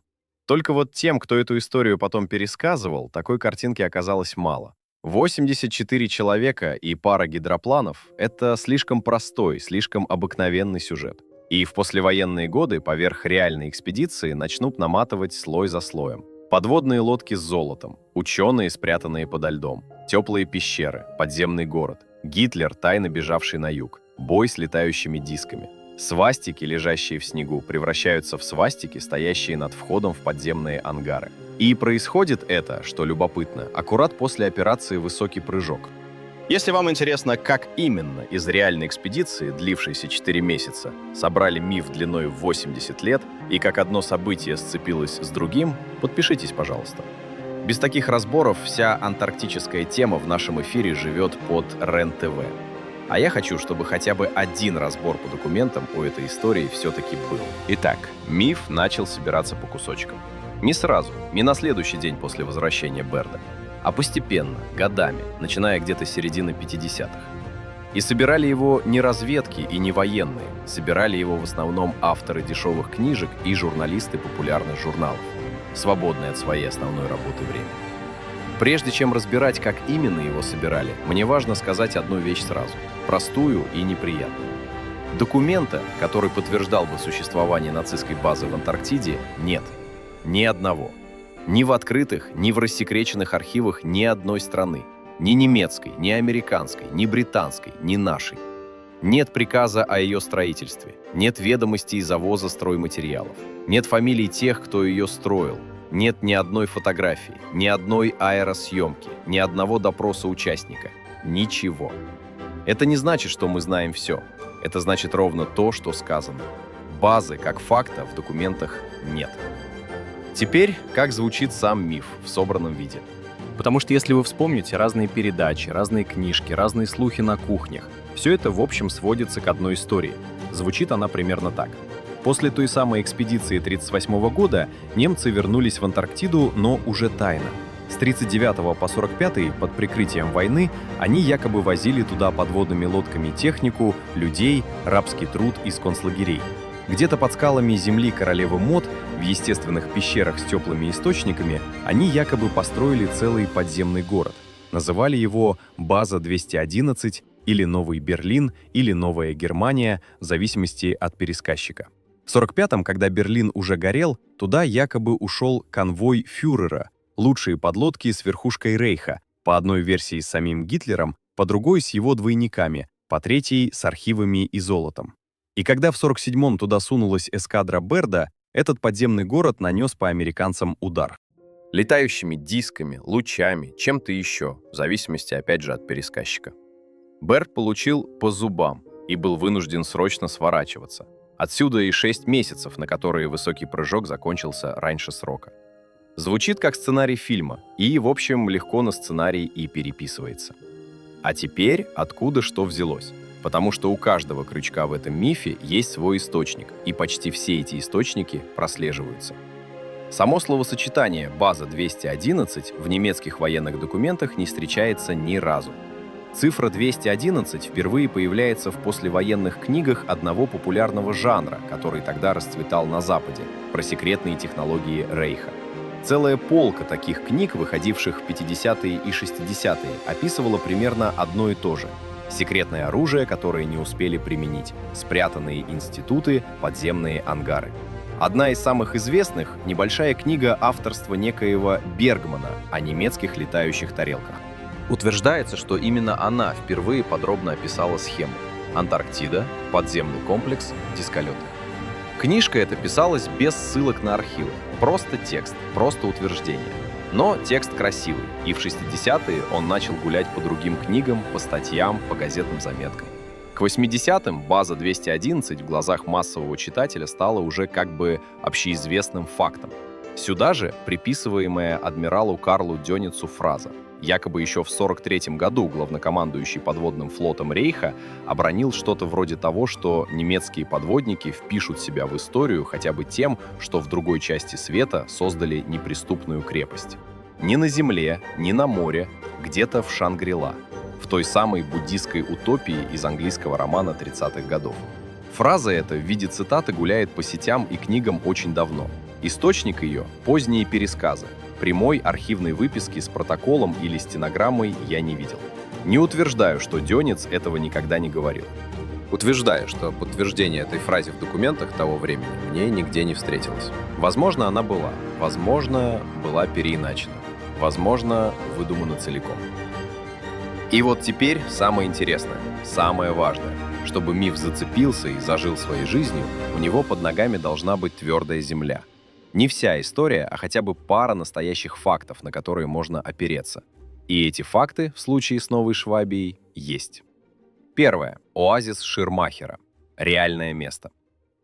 Только вот тем, кто эту историю потом пересказывал, такой картинки оказалось мало. 84 человека и пара гидропланов — это слишком простой, слишком обыкновенный сюжет. И в послевоенные годы поверх реальной экспедиции начнут наматывать слой за слоем. Подводные лодки с золотом, ученые, спрятанные подо льдом, теплые пещеры, подземный город, Гитлер, тайно бежавший на юг, бой с летающими дисками. Свастики, лежащие в снегу, превращаются в свастики, стоящие над входом в подземные ангары. И происходит это, что любопытно, аккурат после операции «Высокий прыжок». Если вам интересно, как именно из реальной экспедиции, длившейся 4 месяца, собрали миф длиной в 80 лет, и как одно событие сцепилось с другим, подпишитесь, пожалуйста. Без таких разборов вся антарктическая тема в нашем эфире живет под РЕН-ТВ. А я хочу, чтобы хотя бы один разбор по документам у этой истории все-таки был. Итак, миф начал собираться по кусочкам. Не сразу, не на следующий день после возвращения Берда, а постепенно, годами, начиная где-то с середины 50-х. И собирали его не разведки и не военные, собирали его в основном авторы дешевых книжек и журналисты популярных журналов, свободные от своей основной работы время. Прежде чем разбирать, как именно его собирали, мне важно сказать одну вещь сразу, простую и неприятную. Документа, который подтверждал бы существование нацистской базы в Антарктиде, нет. Ни одного. Ни в открытых, ни в рассекреченных архивах ни одной страны. Ни немецкой, ни американской, ни британской, ни нашей. Нет приказа о ее строительстве. Нет ведомостей завоза стройматериалов. Нет фамилий тех, кто ее строил. Нет ни одной фотографии, ни одной аэросъемки, ни одного допроса участника. Ничего. Это не значит, что мы знаем все. Это значит ровно то, что сказано. Базы, как факта, в документах нет. Теперь, как звучит сам миф в собранном виде. Потому что если вы вспомните разные передачи, разные книжки, разные слухи на кухнях, все это в общем сводится к одной истории. Звучит она примерно так. После той самой экспедиции 1938 года немцы вернулись в Антарктиду, но уже тайно. С 1939 по 1945 под прикрытием войны они якобы возили туда подводными лодками технику, людей, рабский труд из концлагерей. Где-то под скалами земли Королевы Мод, в естественных пещерах с теплыми источниками, они якобы построили целый подземный город. Называли его «База-211» или «Новый Берлин» или «Новая Германия», в зависимости от пересказчика. В 1945-м, когда Берлин уже горел, туда якобы ушел конвой фюрера, лучшие подлодки с верхушкой Рейха, по одной версии с самим Гитлером, по другой с его двойниками, по третьей с архивами и золотом. И когда в 1947-м туда сунулась эскадра Берда, этот подземный город нанес по американцам удар. Летающими дисками, лучами, чем-то еще, в зависимости, опять же, от пересказчика. Берд получил по зубам и был вынужден срочно сворачиваться. Отсюда и 6 месяцев, на которые высокий прыжок закончился раньше срока. Звучит как сценарий фильма, и, в общем, легко на сценарий и переписывается. А теперь откуда что взялось? Потому что у каждого крючка в этом мифе есть свой источник, и почти все эти источники прослеживаются. Само словосочетание «база-211» в немецких военных документах не встречается ни разу. Цифра 211 впервые появляется в послевоенных книгах одного популярного жанра, который тогда расцветал на Западе, про секретные технологии Рейха. Целая полка таких книг, выходивших в 50-е и 60-е, описывала примерно одно и то же. Секретное оружие, которое не успели применить, спрятанные институты, подземные ангары. Одна из самых известных — небольшая книга авторства некоего Бергмана о немецких летающих тарелках. Утверждается, что именно она впервые подробно описала схему. Антарктида, подземный комплекс, дисколеты. Книжка эта писалась без ссылок на архивы. Просто текст, просто утверждение. Но текст красивый, и в 60-е он начал гулять по другим книгам, по статьям, по газетным заметкам. К 80-м «База-211» в глазах массового читателя стала уже как бы общеизвестным фактом. Сюда же приписываемая адмиралу Карлу Дёницу фраза. Якобы еще в 1943 году главнокомандующий подводным флотом Рейха обронил что-то вроде того, что немецкие подводники впишут себя в историю хотя бы тем, что в другой части света создали неприступную крепость. Ни на земле, ни на море, где-то в Шангри-Ла, в той самой буддистской утопии из английского романа 30-х годов. Фраза эта в виде цитаты гуляет по сетям и книгам очень давно. Источник ее — поздние пересказы. Прямой архивной выписки с протоколом или стенограммой я не видел. Не утверждаю, что Дёниц этого никогда не говорил. Утверждаю, что подтверждение этой фразы в документах того времени мне нигде не встретилось. Возможно, она была. Возможно, была переиначена. Возможно, выдумана целиком. И вот теперь самое интересное, самое важное. Чтобы миф зацепился и зажил своей жизнью, у него под ногами должна быть твердая земля. Не вся история, а хотя бы пара настоящих фактов, на которые можно опереться. И эти факты, в случае с Новой Швабией, есть. Первое. Оазис Ширмахера. Реальное место.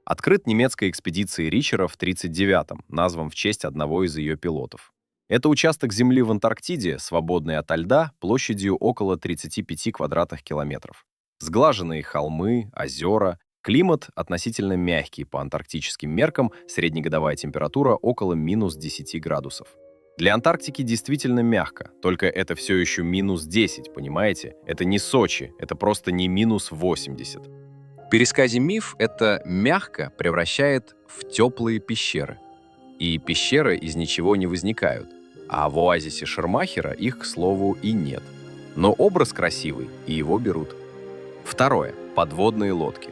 Открыт немецкой экспедицией Ричера в 1939-м, назван в честь одного из ее пилотов. Это участок земли в Антарктиде, свободный ото льда, площадью около 35 квадратных километров. Сглаженные холмы, озера. Климат относительно мягкий по антарктическим меркам, среднегодовая температура около минус 10 градусов. Для Антарктики действительно мягко, только это все еще минус 10, понимаете? Это не Сочи, это просто не минус 80. В пересказе миф это «мягко» превращает в теплые пещеры. И пещеры из ничего не возникают, а в оазисе Ширмахера их, к слову, и нет. Но образ красивый, и его берут. Второе. Подводные лодки.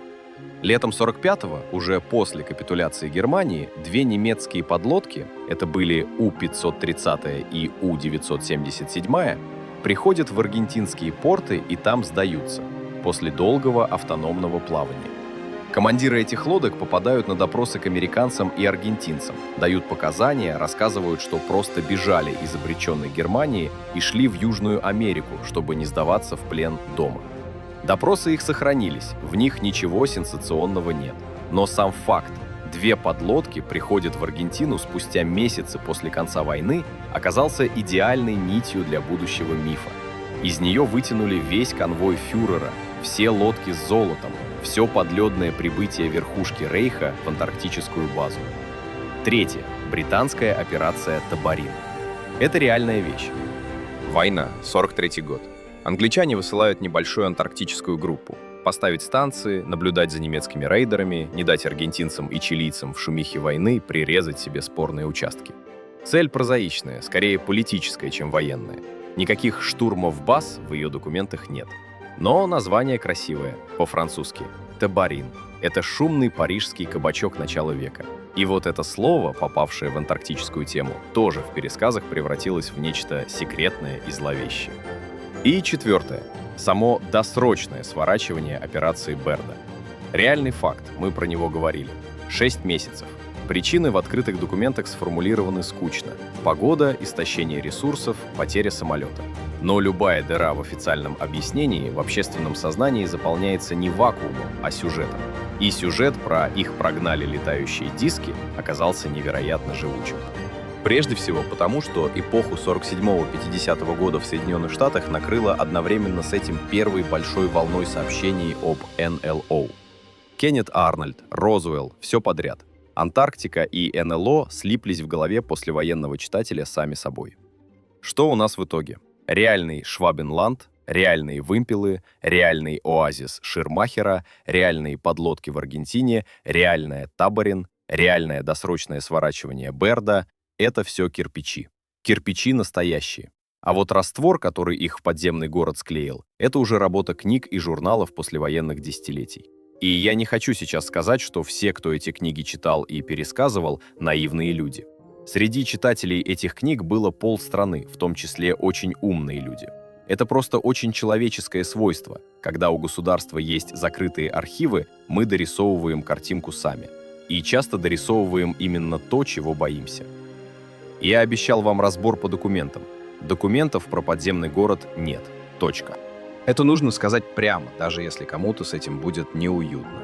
Летом 1945-го, уже после капитуляции Германии, две немецкие подлодки, это были У-530 и У-977, приходят в аргентинские порты и там сдаются, после долгого автономного плавания. Командиры этих лодок попадают на допросы к американцам и аргентинцам, дают показания, рассказывают, что просто бежали из обреченной Германии и шли в Южную Америку, чтобы не сдаваться в плен дома. Допросы их сохранились, в них ничего сенсационного нет. Но сам факт, две подлодки приходят в Аргентину спустя месяцы после конца войны, оказался идеальной нитью для будущего мифа. Из нее вытянули весь конвой фюрера, все лодки с золотом, Все подледное прибытие верхушки Рейха в антарктическую базу. Третье. Британская операция «Табарин». Это реальная вещь. Война, 43-й год. Англичане высылают небольшую антарктическую группу. Поставить станции, наблюдать за немецкими рейдерами, не дать аргентинцам и чилийцам в шумихе войны прирезать себе спорные участки. Цель прозаичная, скорее политическая, чем военная. Никаких штурмов баз в ее документах нет. Но название красивое, по-французски. Табарин. Это шумный парижский кабачок начала века. И вот это слово, попавшее в антарктическую тему, тоже в пересказах превратилось в нечто секретное и зловещее. И четвертое. Само досрочное сворачивание операции Берда. Реальный факт, мы про него говорили. 6 месяцев. Причины в открытых документах сформулированы скучно. Погода, истощение ресурсов, потеря самолета. Но любая дыра в официальном объяснении в общественном сознании заполняется не вакуумом, а сюжетом. И сюжет про «их прогнали летающие диски» оказался невероятно живучим. Прежде всего потому, что эпоху 47-50 года в Соединенных Штатах накрыло одновременно с этим первой большой волной сообщений об НЛО. Кеннет Арнольд, Розуэлл, все подряд. Антарктика и НЛО слиплись в голове послевоенного читателя сами собой. Что у нас в итоге? Реальный Швабенланд, реальные вымпелы, реальный оазис Ширмахера, реальные подлодки в Аргентине, реальная Табарин, реальное досрочное сворачивание Берда — это все кирпичи. Кирпичи настоящие. А вот раствор, который их в подземный город склеил, это уже работа книг и журналов послевоенных десятилетий. И я не хочу сейчас сказать, что все, кто эти книги читал и пересказывал, наивные люди. Среди читателей этих книг было полстраны, в том числе очень умные люди. Это просто очень человеческое свойство. Когда у государства есть закрытые архивы, мы дорисовываем картинку сами. И часто дорисовываем именно то, чего боимся. Я обещал вам разбор по документам. Документов про подземный город нет. Точка. Это нужно сказать прямо, даже если кому-то с этим будет неуютно.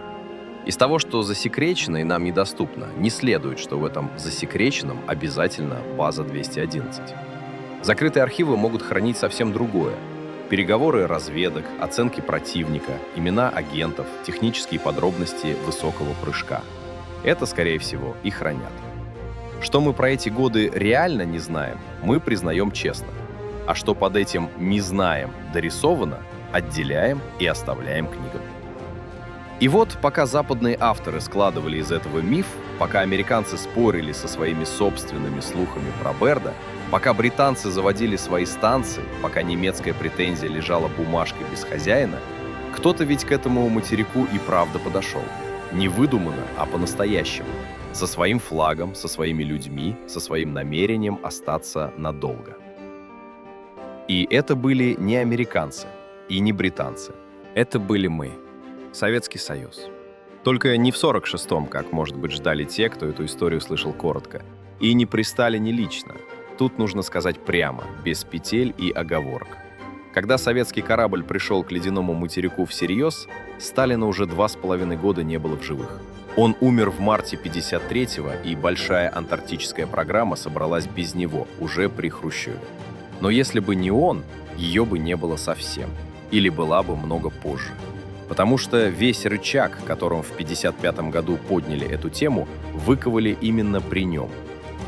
Из того, что засекречено и нам недоступно, не следует, что в этом засекреченном обязательно база 211. Закрытые архивы могут хранить совсем другое. Переговоры разведок, оценки противника, имена агентов, технические подробности высокого прыжка. Это, скорее всего, и хранят. Что мы про эти годы реально не знаем, мы признаем честно. А что под этим «не знаем» дорисовано, отделяем и оставляем книгам. И вот, пока западные авторы складывали из этого миф, пока американцы спорили со своими собственными слухами про Берда, пока британцы заводили свои станции, пока немецкая претензия лежала бумажкой без хозяина, кто-то ведь к этому материку и правда подошел. Не выдуманно, а по-настоящему. Со своим флагом, со своими людьми, со своим намерением остаться надолго. И это были не американцы и не британцы. Это были мы. Советский Союз. Только не в 46-м, как, может быть, ждали те, кто эту историю слышал коротко. И не при Сталине лично. Тут нужно сказать прямо, без петель и оговорок. Когда советский корабль пришел к ледяному материку всерьез, Сталина уже 2,5 года не было в живых. Он умер в марте 53-го, и большая антарктическая программа собралась без него, уже при Хрущеве. Но если бы не он, ее бы не было совсем. Или была бы много позже. Потому что весь рычаг, которым в 1955 году подняли эту тему, выковали именно при нем.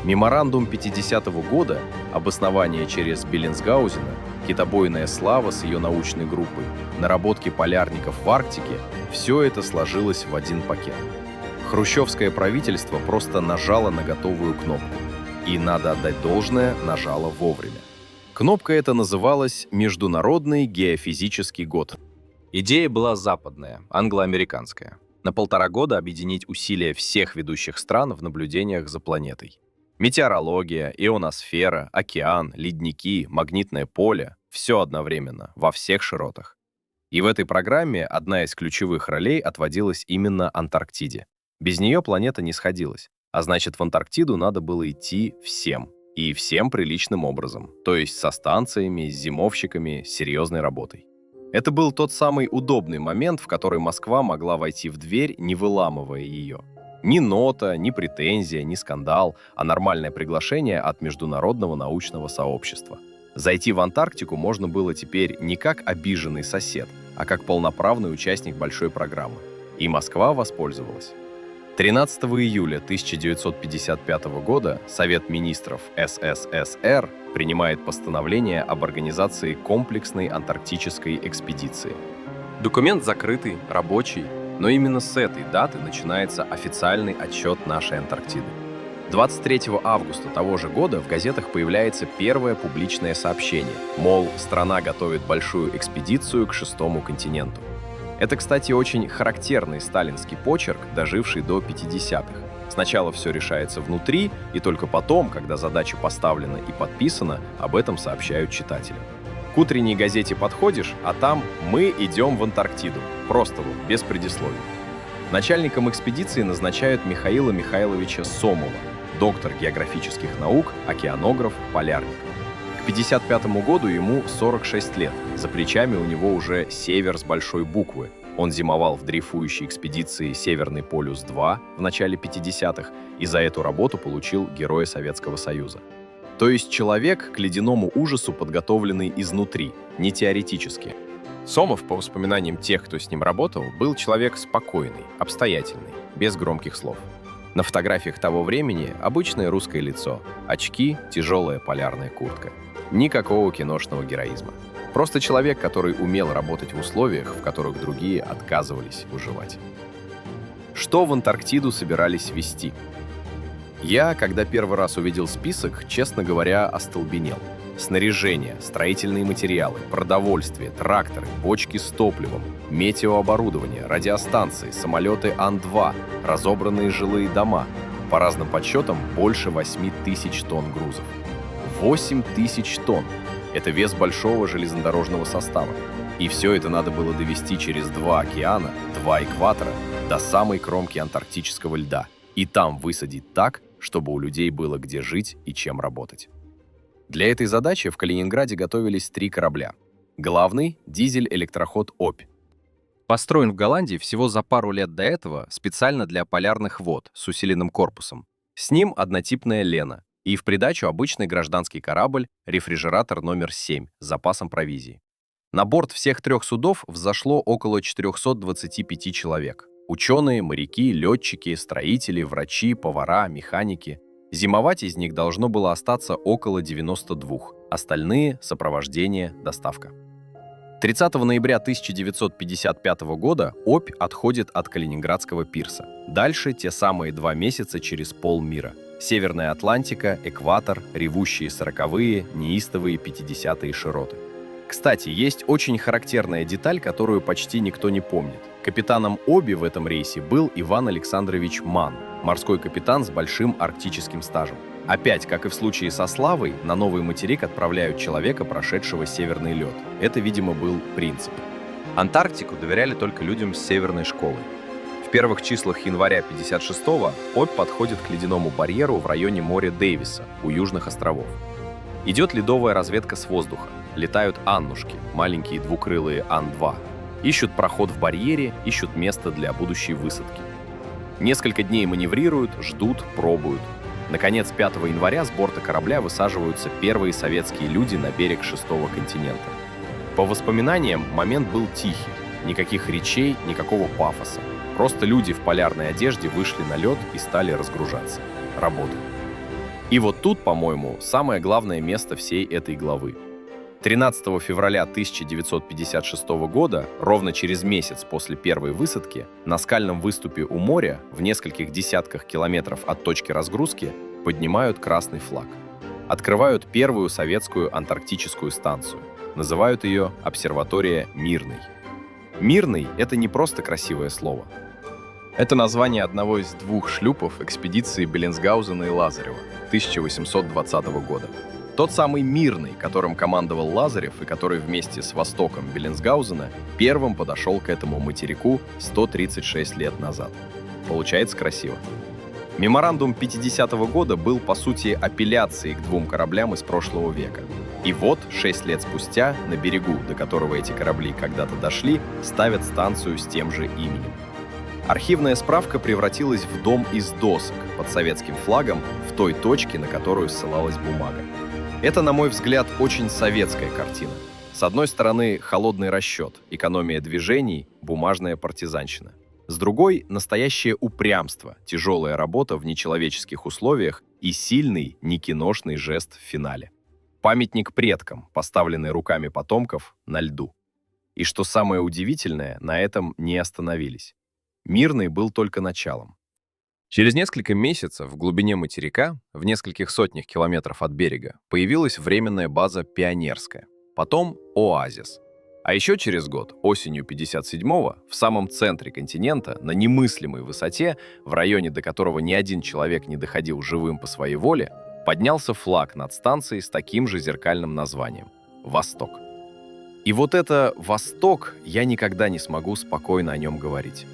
Меморандум 50-го года, обоснование через Беллинсгаузена, китобойная слава с ее научной группой, наработки полярников в Арктике – все это сложилось в один пакет. Хрущевское правительство просто нажало на готовую кнопку. И, надо отдать должное, нажало вовремя. Кнопка эта называлась «Международный геофизический год». Идея была западная, англо-американская. На 1,5 года объединить усилия всех ведущих стран в наблюдениях за планетой. Метеорология, ионосфера, океан, ледники, магнитное поле – все одновременно, во всех широтах. И в этой программе одна из ключевых ролей отводилась именно Антарктиде. Без нее планета не сходилась, а значит, в Антарктиду надо было идти всем. И всем приличным образом, то есть со станциями, с зимовщиками, с серьезной работой. Это был тот самый удобный момент, в который Москва могла войти в дверь, не выламывая ее. Ни нота, ни претензия, ни скандал, а нормальное приглашение от международного научного сообщества. Зайти в Антарктику можно было теперь не как обиженный сосед, а как полноправный участник большой программы. И Москва воспользовалась. 13 июля 1955 года Совет министров СССР принимает постановление об организации комплексной антарктической экспедиции. Документ закрытый, рабочий, но именно с этой даты начинается официальный отчет нашей Антарктиды. 23 августа того же года в газетах появляется первое публичное сообщение, мол, страна готовит большую экспедицию к шестому континенту. Это, кстати, очень характерный сталинский почерк, доживший до 50-х. Сначала все решается внутри, и только потом, когда задача поставлена и подписана, об этом сообщают читателям. К утренней газете подходишь, а там «Мы идем в Антарктиду». Просто вот, без предисловий. Начальником экспедиции назначают Михаила Михайловича Сомова, доктор географических наук, океанограф, полярник. К 1955 году ему 46 лет. За плечами у него уже «Север» с большой буквы. Он зимовал в дрейфующей экспедиции «Северный полюс-2» в начале 50-х и за эту работу получил Героя Советского Союза. То есть человек к ледяному ужасу подготовленный изнутри, не теоретически. Сомов, по воспоминаниям тех, кто с ним работал, был человек спокойный, обстоятельный, без громких слов. На фотографиях того времени обычное русское лицо, очки, тяжелая полярная куртка. Никакого киношного героизма. Просто человек, который умел работать в условиях, в которых другие отказывались выживать. Что в Антарктиду собирались везти? Я, когда первый раз увидел список, честно говоря, остолбенел. Снаряжение, строительные материалы, продовольствие, тракторы, бочки с топливом, метеооборудование, радиостанции, самолеты Ан-2, разобранные жилые дома. По разным подсчетам, больше 8 тысяч тонн грузов. 8 тысяч тонн! Это вес большого железнодорожного состава. И все это надо было довести через 2 океана, 2 экватора, до самой кромки антарктического льда. И там высадить так, чтобы у людей было где жить и чем работать. Для этой задачи в Калининграде готовились 3 корабля. Главный – дизель-электроход «Обь». Построен в Голландии всего за пару лет до этого специально для полярных вод с усиленным корпусом. С ним однотипная «Лена» и в придачу обычный гражданский корабль «Рефрижератор номер 7» с запасом провизии. На борт всех 3 судов взошло около 425 человек. Ученые, моряки, летчики, строители, врачи, повара, механики. Зимовать из них должно было остаться около 92. Остальные — сопровождение, доставка. 30 ноября 1955 года «Обь» отходит от Калининградского пирса. Дальше те самые 2 месяца через полмира. Северная Атлантика, экватор, ревущие 40-е, неистовые 50-е широты. Кстати, есть очень характерная деталь, которую почти никто не помнит. Капитаном «Оби» в этом рейсе был Иван Александрович Ман, морской капитан с большим арктическим стажем. Опять, как и в случае со Славой, на новый материк отправляют человека, прошедшего северный лед. Это, видимо, был принцип. Антарктику доверяли только людям с северной школы. В первых числах января 1956-го «Обь» подходит к ледяному барьеру в районе моря Дэвиса, у южных островов. Идет ледовая разведка с воздуха. Летают «Аннушки», маленькие двукрылые Ан-2. Ищут проход в барьере, ищут место для будущей высадки. Несколько дней маневрируют, ждут, пробуют. Наконец, 5 января с борта корабля высаживаются первые советские люди на берег 6-го континента. По воспоминаниям, момент был тихий. Никаких речей, никакого пафоса. Просто люди в полярной одежде вышли на лед и стали разгружаться. Работать. И вот тут, по-моему, самое главное место всей этой главы. 13 февраля 1956 года, ровно через месяц после первой высадки, на скальном выступе у моря, в нескольких десятках километров от точки разгрузки, поднимают красный флаг. Открывают первую советскую антарктическую станцию. Называют ее обсерватория «Мирный». «Мирный» — это не просто красивое слово. Это название одного из 2 шлюпов экспедиции Беллинсгаузена и Лазарева 1820 года. Тот самый «Мирный», которым командовал Лазарев и который вместе с Востоком Беллинсгаузена первым подошел к этому материку 136 лет назад. Получается красиво. Меморандум 50-го года был, по сути, апелляцией к 2 кораблям из прошлого века. И вот, 6 лет спустя, на берегу, до которого эти корабли когда-то дошли, ставят станцию с тем же именем. Архивная справка превратилась в дом из досок под советским флагом в той точке, на которую ссылалась бумага. Это, на мой взгляд, очень советская картина. С одной стороны, холодный расчет, экономия движений, бумажная партизанщина. С другой — настоящее упрямство, тяжелая работа в нечеловеческих условиях и сильный, некиношный жест в финале. Памятник предкам, поставленный руками потомков на льду. И что самое удивительное, на этом не остановились. Мирный был только началом. Через несколько месяцев в глубине материка, в нескольких сотнях километров от берега, появилась временная база «Пионерская», потом «Оазис». А еще через год, осенью 57-го, в самом центре континента, на немыслимой высоте, в районе, до которого ни один человек не доходил живым по своей воле, поднялся флаг над станцией с таким же зеркальным названием — «Восток». И вот это «Восток» я никогда не смогу спокойно о нем говорить.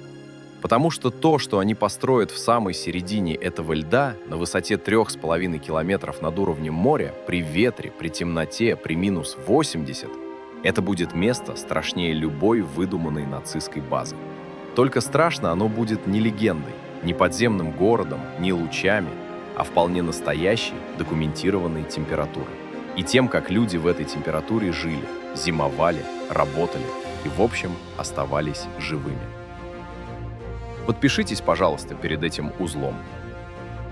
Потому что то, что они построят в самой середине этого льда, на высоте 3,5 километров над уровнем моря, при ветре, при темноте, при минус 80, это будет место страшнее любой выдуманной нацистской базы. Только страшно оно будет не легендой, не подземным городом, не лучами, а вполне настоящей, документированной температурой. И тем, как люди в этой температуре жили, зимовали, работали и, в общем, оставались живыми. Подпишитесь, пожалуйста, перед этим узлом.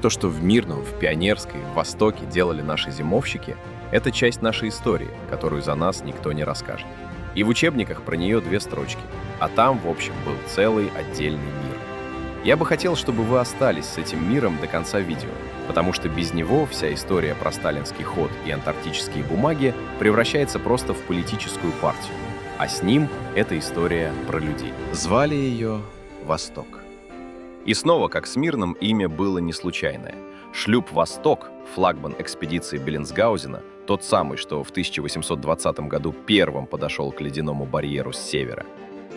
То, что в Мирном, в Пионерской, в Востоке делали наши зимовщики, это часть нашей истории, которую за нас никто не расскажет. И в учебниках про нее 2 строчки, а там, в общем, был целый отдельный мир. Я бы хотел, чтобы вы остались с этим миром до конца видео, потому что без него вся история про сталинский ход и антарктические бумаги превращается просто в политическую партию, а с ним эта история про людей. Звали ее Восток. И снова, как с Мирным, имя было не случайное. Шлюп «Восток», флагман экспедиции Беллинсгаузена, тот самый, что в 1820 году первым подошел к ледяному барьеру с севера.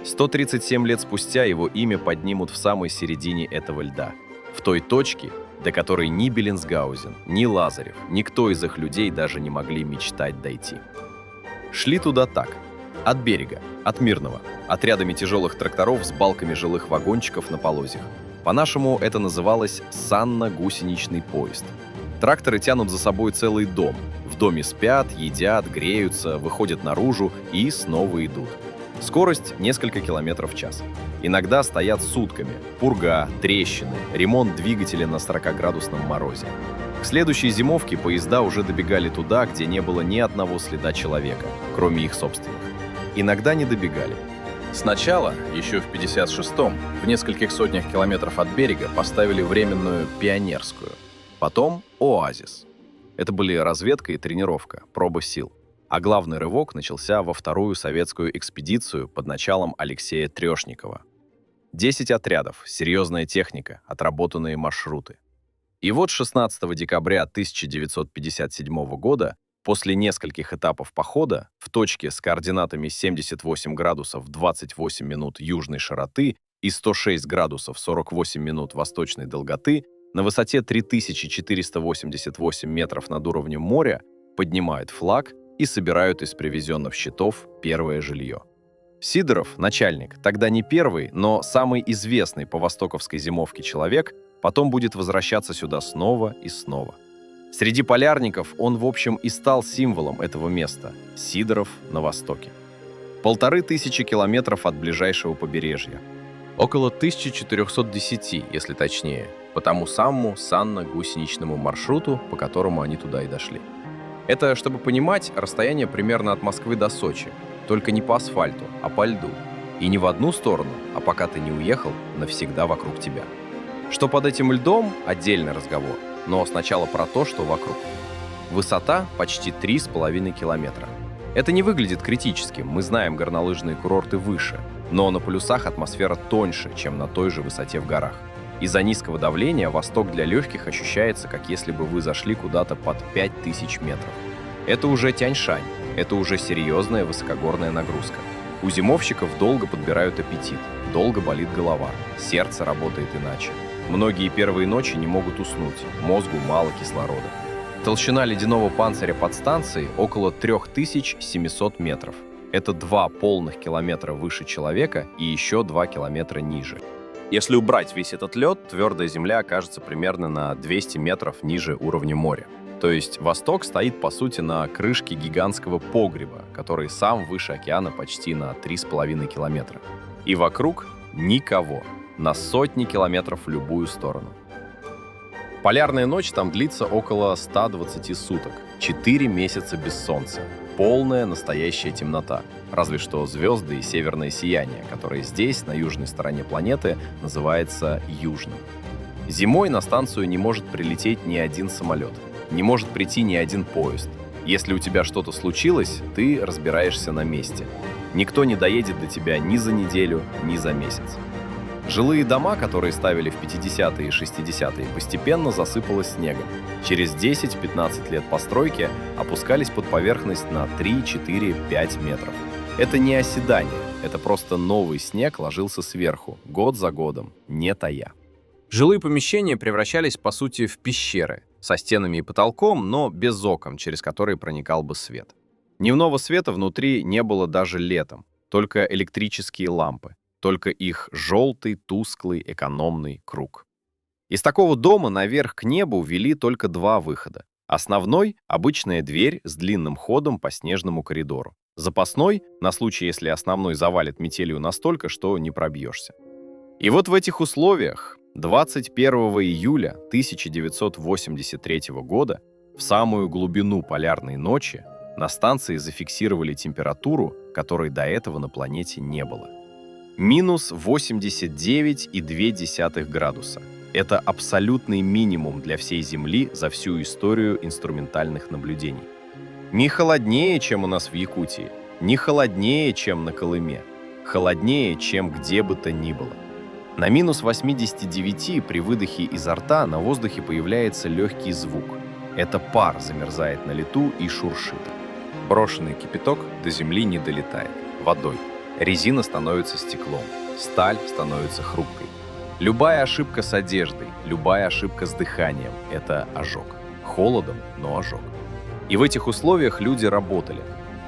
137 лет спустя его имя поднимут в самой середине этого льда, в той точке, до которой ни Беллинсгаузен, ни Лазарев, никто из их людей даже не могли мечтать дойти. Шли туда так. От берега, от Мирного, отрядами тяжелых тракторов с балками жилых вагончиков на полозьях. По-нашему это называлось санно-гусеничный поезд. Тракторы тянут за собой целый дом. В доме спят, едят, греются, выходят наружу и снова идут. Скорость несколько километров в час. Иногда стоят сутками. Пурга, трещины, ремонт двигателя на 40-градусном морозе. К следующей зимовке поезда уже добегали туда, где не было ни одного следа человека, кроме их собственных. Иногда не добегали. Сначала, еще в 56-м, в нескольких сотнях километров от берега поставили временную Пионерскую. Потом Оазис. Это были разведка и тренировка, проба сил. А главный рывок начался во вторую советскую экспедицию под началом Алексея Трешникова. 10 отрядов, серьезная техника, отработанные маршруты. И вот 16 декабря 1957 года, после нескольких этапов похода, в точке с координатами 78 градусов 28 минут южной широты и 106 градусов 48 минут восточной долготы, на высоте 3488 метров над уровнем моря поднимают флаг и собирают из привезенных щитов первое жилье. Сидоров, начальник, тогда не первый, но самый известный по востоковской зимовке человек, потом будет возвращаться сюда снова и снова. Среди полярников он, в общем, и стал символом этого места – Сидоров на востоке. 1500 километров от ближайшего побережья. Около 1410, если точнее, по тому самому санно-гусеничному маршруту, по которому они туда и дошли. Это, чтобы понимать, расстояние примерно от Москвы до Сочи, только не по асфальту, а по льду. И не в одну сторону, а пока ты не уехал, навсегда вокруг тебя. Что под этим льдом – отдельный разговор, но сначала про то, что вокруг. Высота почти 3,5 километра. Это не выглядит критическим, мы знаем горнолыжные курорты выше, но на полюсах атмосфера тоньше, чем на той же высоте в горах. Из-за низкого давления Восток для легких ощущается, как если бы вы зашли куда-то под 5000 метров. Это уже Тянь-Шань, это уже серьезная высокогорная нагрузка. У зимовщиков долго подбирают аппетит, долго болит голова, сердце работает иначе. Многие первые ночи не могут уснуть, мозгу мало кислорода. Толщина ледяного панциря под станцией около 3700 метров. Это 2 полных километра выше человека и еще 2 километра ниже. Если убрать весь этот лед, твердая земля окажется примерно на 200 метров ниже уровня моря. То есть Восток стоит, по сути, на крышке гигантского погреба, который сам выше океана почти на 3,5 километра. И вокруг никого. на сотни километров в любую сторону. Полярная ночь там длится около 120 суток, 4 месяца без солнца, полная настоящая темнота, разве что звезды и северное сияние, которое здесь, на южной стороне планеты, называется южным. Зимой на станцию не может прилететь ни один самолет, не может прийти ни один поезд. Если у тебя что-то случилось, ты разбираешься на месте. Никто не доедет до тебя ни за неделю, ни за месяц. Жилые дома, которые ставили в 50-е и 60-е, постепенно засыпалось снегом. Через 10-15 лет постройки опускались под поверхность на 3, 4, 5 метров. Это не оседание, это просто новый снег ложился сверху, год за годом, не тая. Жилые помещения превращались, по сути, в пещеры, со стенами и потолком, но без окон, через которые проникал бы свет. Дневного света внутри не было даже летом, только электрические лампы. Только их желтый, тусклый, экономный круг. Из такого дома наверх к небу вели только два выхода. Основной — обычная дверь с длинным ходом по снежному коридору. Запасной — на случай, если основной завалит метелью настолько, что не пробьешься. И вот в этих условиях 21 июля 1983 года, в самую глубину полярной ночи, на станции зафиксировали температуру, которой до этого на планете не было. Минус 89,2 градуса. Это абсолютный минимум для всей Земли за всю историю инструментальных наблюдений. Не холоднее, чем у нас в Якутии, не холоднее, чем на Колыме, холоднее, чем где бы то ни было. На минус 89 при выдохе изо рта на воздухе появляется легкий звук. Это пар замерзает на лету и шуршит. Брошенный кипяток до Земли не долетает. Водой. Резина становится стеклом, сталь становится хрупкой. Любая ошибка с одеждой, любая ошибка с дыханием — это ожог. Холодом, но ожог. И в этих условиях люди работали,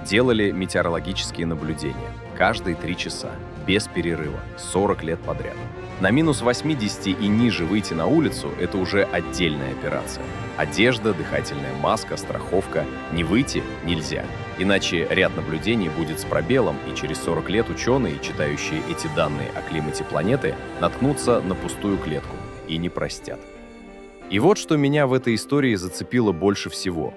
делали метеорологические наблюдения каждые 3 часа, без перерыва, 40 лет подряд. На минус 80 и ниже выйти на улицу — это уже отдельная операция. Одежда, дыхательная маска, страховка. Не выйти нельзя. Иначе ряд наблюдений будет с пробелом, и через 40 лет ученые, читающие эти данные о климате планеты, наткнутся на пустую клетку и не простят. И вот что меня в этой истории зацепило больше всего.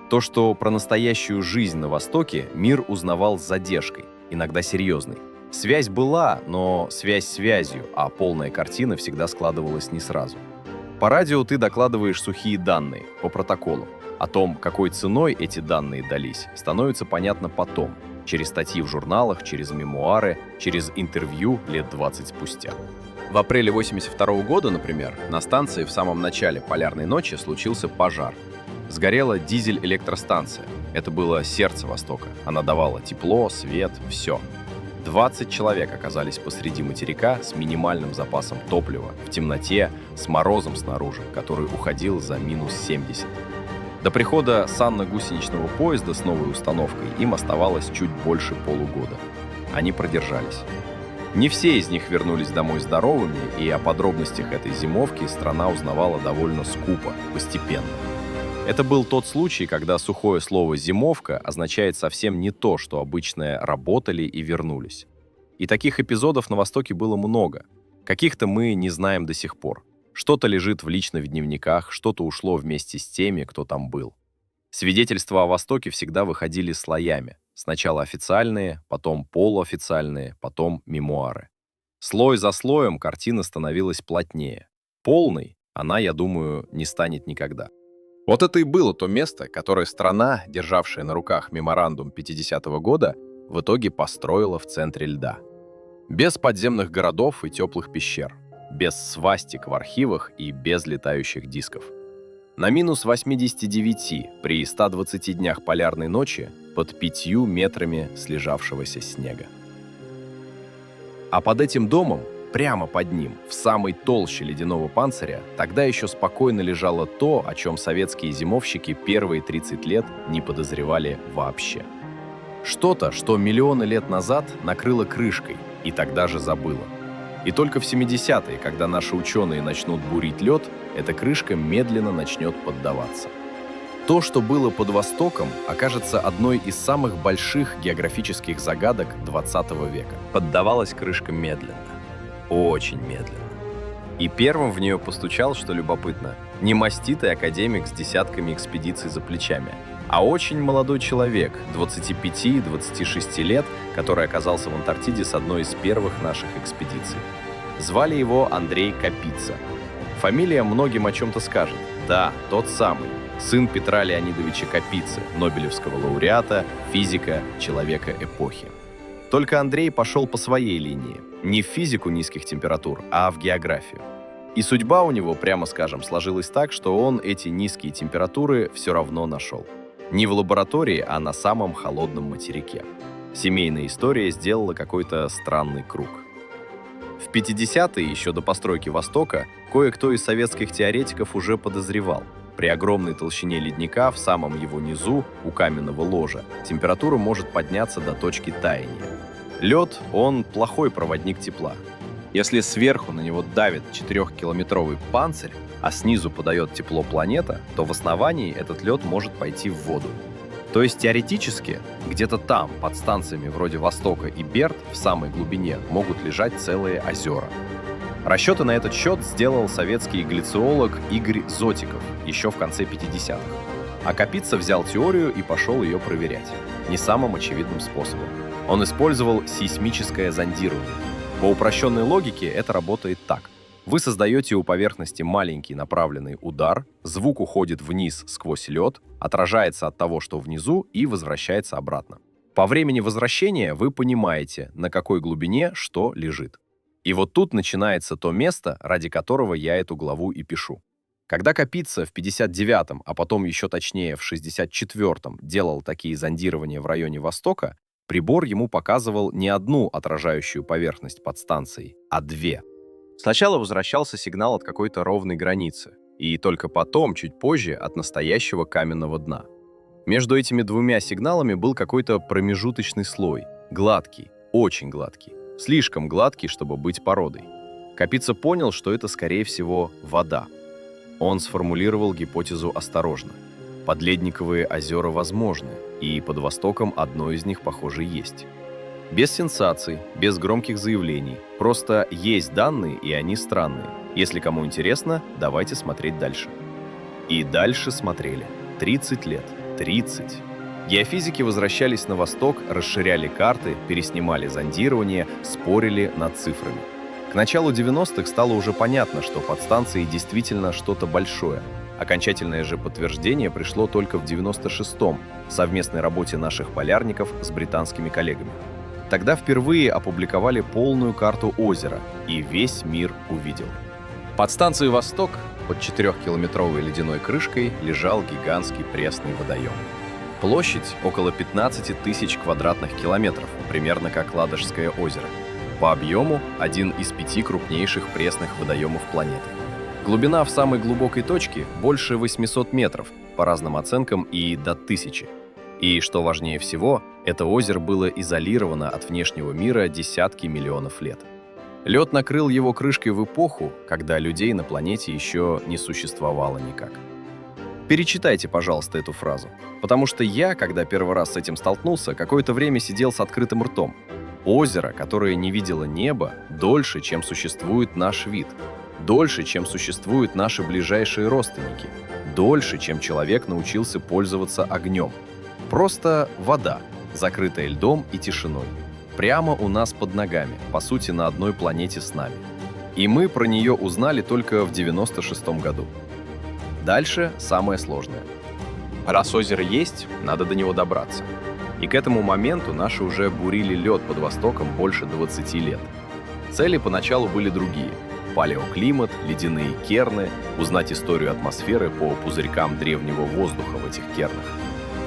То, что про настоящую жизнь на Востоке мир узнавал с задержкой, иногда серьезной. Связь была, но связь связью, а полная картина всегда складывалась не сразу. По радио ты докладываешь сухие данные, по протоколу. О том, какой ценой эти данные дались, становится понятно потом, через статьи в журналах, через мемуары, через интервью лет 20 спустя. В апреле 1982 года, например, на станции в самом начале полярной ночи случился пожар. Сгорела дизель-электростанция. Это было сердце Востока. Она давала тепло, свет, все. 20 человек оказались посреди материка с минимальным запасом топлива, в темноте, с морозом снаружи, который уходил за минус 70. До прихода санно-гусеничного поезда с новой установкой им оставалось чуть больше полугода. Они продержались. Не все из них вернулись домой здоровыми, и о подробностях этой зимовки страна узнавала довольно скупо, постепенно. Это был тот случай, когда сухое слово «зимовка» означает совсем не то, что обычное «работали» и «вернулись». И таких эпизодов на Востоке было много. Каких-то мы не знаем до сих пор. Что-то лежит в личных дневниках, что-то ушло вместе с теми, кто там был. Свидетельства о Востоке всегда выходили слоями. Сначала официальные, потом полуофициальные, потом мемуары. Слой за слоем картина становилась плотнее. Полной она, я думаю, не станет никогда. Вот это и было то место, которое страна, державшая на руках меморандум 50-го года, в итоге построила в центре льда. Без подземных городов и теплых пещер, без свастик в архивах и без летающих дисков. На минус 89 при 120 днях полярной ночи под 5 метрами слежавшегося снега. А под этим домом, прямо под ним, в самой толще ледяного панциря, тогда еще спокойно лежало то, о чем советские зимовщики первые 30 лет не подозревали вообще. Что-то, что миллионы лет назад накрыло крышкой и тогда же забыло. И только в 70-е, когда наши ученые начнут бурить лед, эта крышка медленно начнет поддаваться. То, что было под Востоком, окажется одной из самых больших географических загадок 20 века. Поддавалась крышка медленно. Очень медленно. И первым в нее постучал, что любопытно, не маститый академик с десятками экспедиций за плечами, а очень молодой человек, 25-26 лет, который оказался в Антарктиде с одной из первых наших экспедиций. Звали его Андрей Капица. Фамилия многим о чем-то скажет. Да, тот самый, сын Петра Леонидовича Капицы, нобелевского лауреата, физика, человека эпохи. Только Андрей пошел по своей линии, не в физику низких температур, а в географию. И судьба у него, прямо скажем, сложилась так, что он эти низкие температуры все равно нашел. Не в лаборатории, а на самом холодном материке. Семейная история сделала какой-то странный круг. В 50-е, еще до постройки Востока, кое-кто из советских теоретиков уже подозревал. При огромной толщине ледника в самом его низу, у каменного ложа, температура может подняться до точки таяния. Лед, он плохой проводник тепла. Если сверху на него давит 4-километровый панцирь, а снизу подает тепло планета, то в основании этот лед может пойти в воду. То есть теоретически, где-то там, под станциями вроде Востока и Берд, в самой глубине, могут лежать целые озера. Расчеты на этот счет сделал советский глициолог Игорь Зотиков еще в конце 50-х. А Капица взял теорию и пошел ее проверять. Не самым очевидным способом. Он использовал сейсмическое зондирование. По упрощенной логике это работает так. Вы создаете у поверхности маленький направленный удар, звук уходит вниз сквозь лед, отражается от того, что внизу, и возвращается обратно. По времени возвращения вы понимаете, на какой глубине что лежит. И вот тут начинается то место, ради которого я эту главу и пишу. Когда Капица в 59-м, а потом еще точнее в 64-м делал такие зондирования в районе Востока, прибор ему показывал не одну отражающую поверхность под станцией, а две. Сначала возвращался сигнал от какой-то ровной границы, и только потом, чуть позже, от настоящего каменного дна. Между этими двумя сигналами был какой-то промежуточный слой, гладкий, очень гладкий, слишком гладкий, чтобы быть породой. Капица понял, что это, скорее всего, вода. Он сформулировал гипотезу осторожно. Подледниковые озера возможны, и под Востоком одно из них, похоже, есть. Без сенсаций, без громких заявлений. Просто есть данные, и они странные. Если кому интересно, давайте смотреть дальше. И дальше смотрели. 30 лет. 30. Геофизики возвращались на Восток, расширяли карты, переснимали зондирование, спорили над цифрами. К началу 90-х стало уже понятно, что под станцией действительно что-то большое. Окончательное же подтверждение пришло только в 96-м, в совместной работе наших полярников с британскими коллегами. Тогда впервые опубликовали полную карту озера, и весь мир увидел. Под станцией «Восток» под 4-километровой ледяной крышкой лежал гигантский пресный водоем. Площадь около 15 тысяч квадратных километров, примерно как Ладожское озеро. По объему один из 5 крупнейших пресных водоемов планеты. Глубина в самой глубокой точке больше 800 метров, по разным оценкам и до 1000. И, что важнее всего, это озеро было изолировано от внешнего мира десятки миллионов лет. Лед накрыл его крышкой в эпоху, когда людей на планете еще не существовало никак. Перечитайте, пожалуйста, эту фразу, потому что я, когда первый раз с этим столкнулся, какое-то время сидел с открытым ртом. Озеро, которое не видело неба, дольше, чем существует наш вид, дольше, чем существуют наши ближайшие родственники, дольше, чем человек научился пользоваться огнем. Просто вода, закрытая льдом и тишиной. Прямо у нас под ногами, по сути, на одной планете с нами. И мы про нее узнали только в 96-м году. Дальше самое сложное. Раз озеро есть, надо до него добраться. И к этому моменту наши уже бурили лед под Востоком больше 20 лет. Цели поначалу были другие. Палеоклимат, ледяные керны, узнать историю атмосферы по пузырькам древнего воздуха в этих кернах.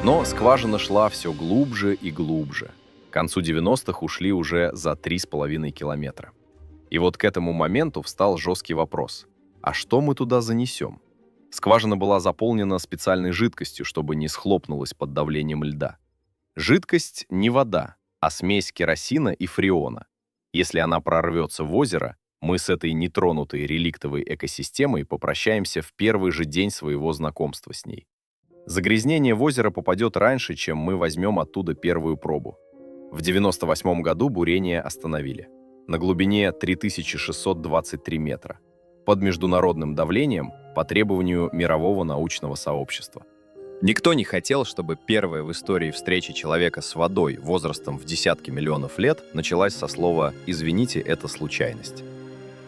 Но скважина шла все глубже и глубже. К концу 90-х ушли уже за 3,5 километра. И вот к этому моменту встал жесткий вопрос. А что мы туда занесем? Скважина была заполнена специальной жидкостью, чтобы не схлопнулась под давлением льда. Жидкость не вода, а смесь керосина и фреона. Если она прорвется в озеро, мы с этой нетронутой реликтовой экосистемой попрощаемся в первый же день своего знакомства с ней. Загрязнение в озеро попадет раньше, чем мы возьмем оттуда первую пробу. В 98 году бурение остановили. На глубине 3623 метра. под международным давлением по требованию мирового научного сообщества. Никто не хотел, чтобы первая в истории встреча человека с водой возрастом в десятки миллионов лет началась со слова «извините, это случайность».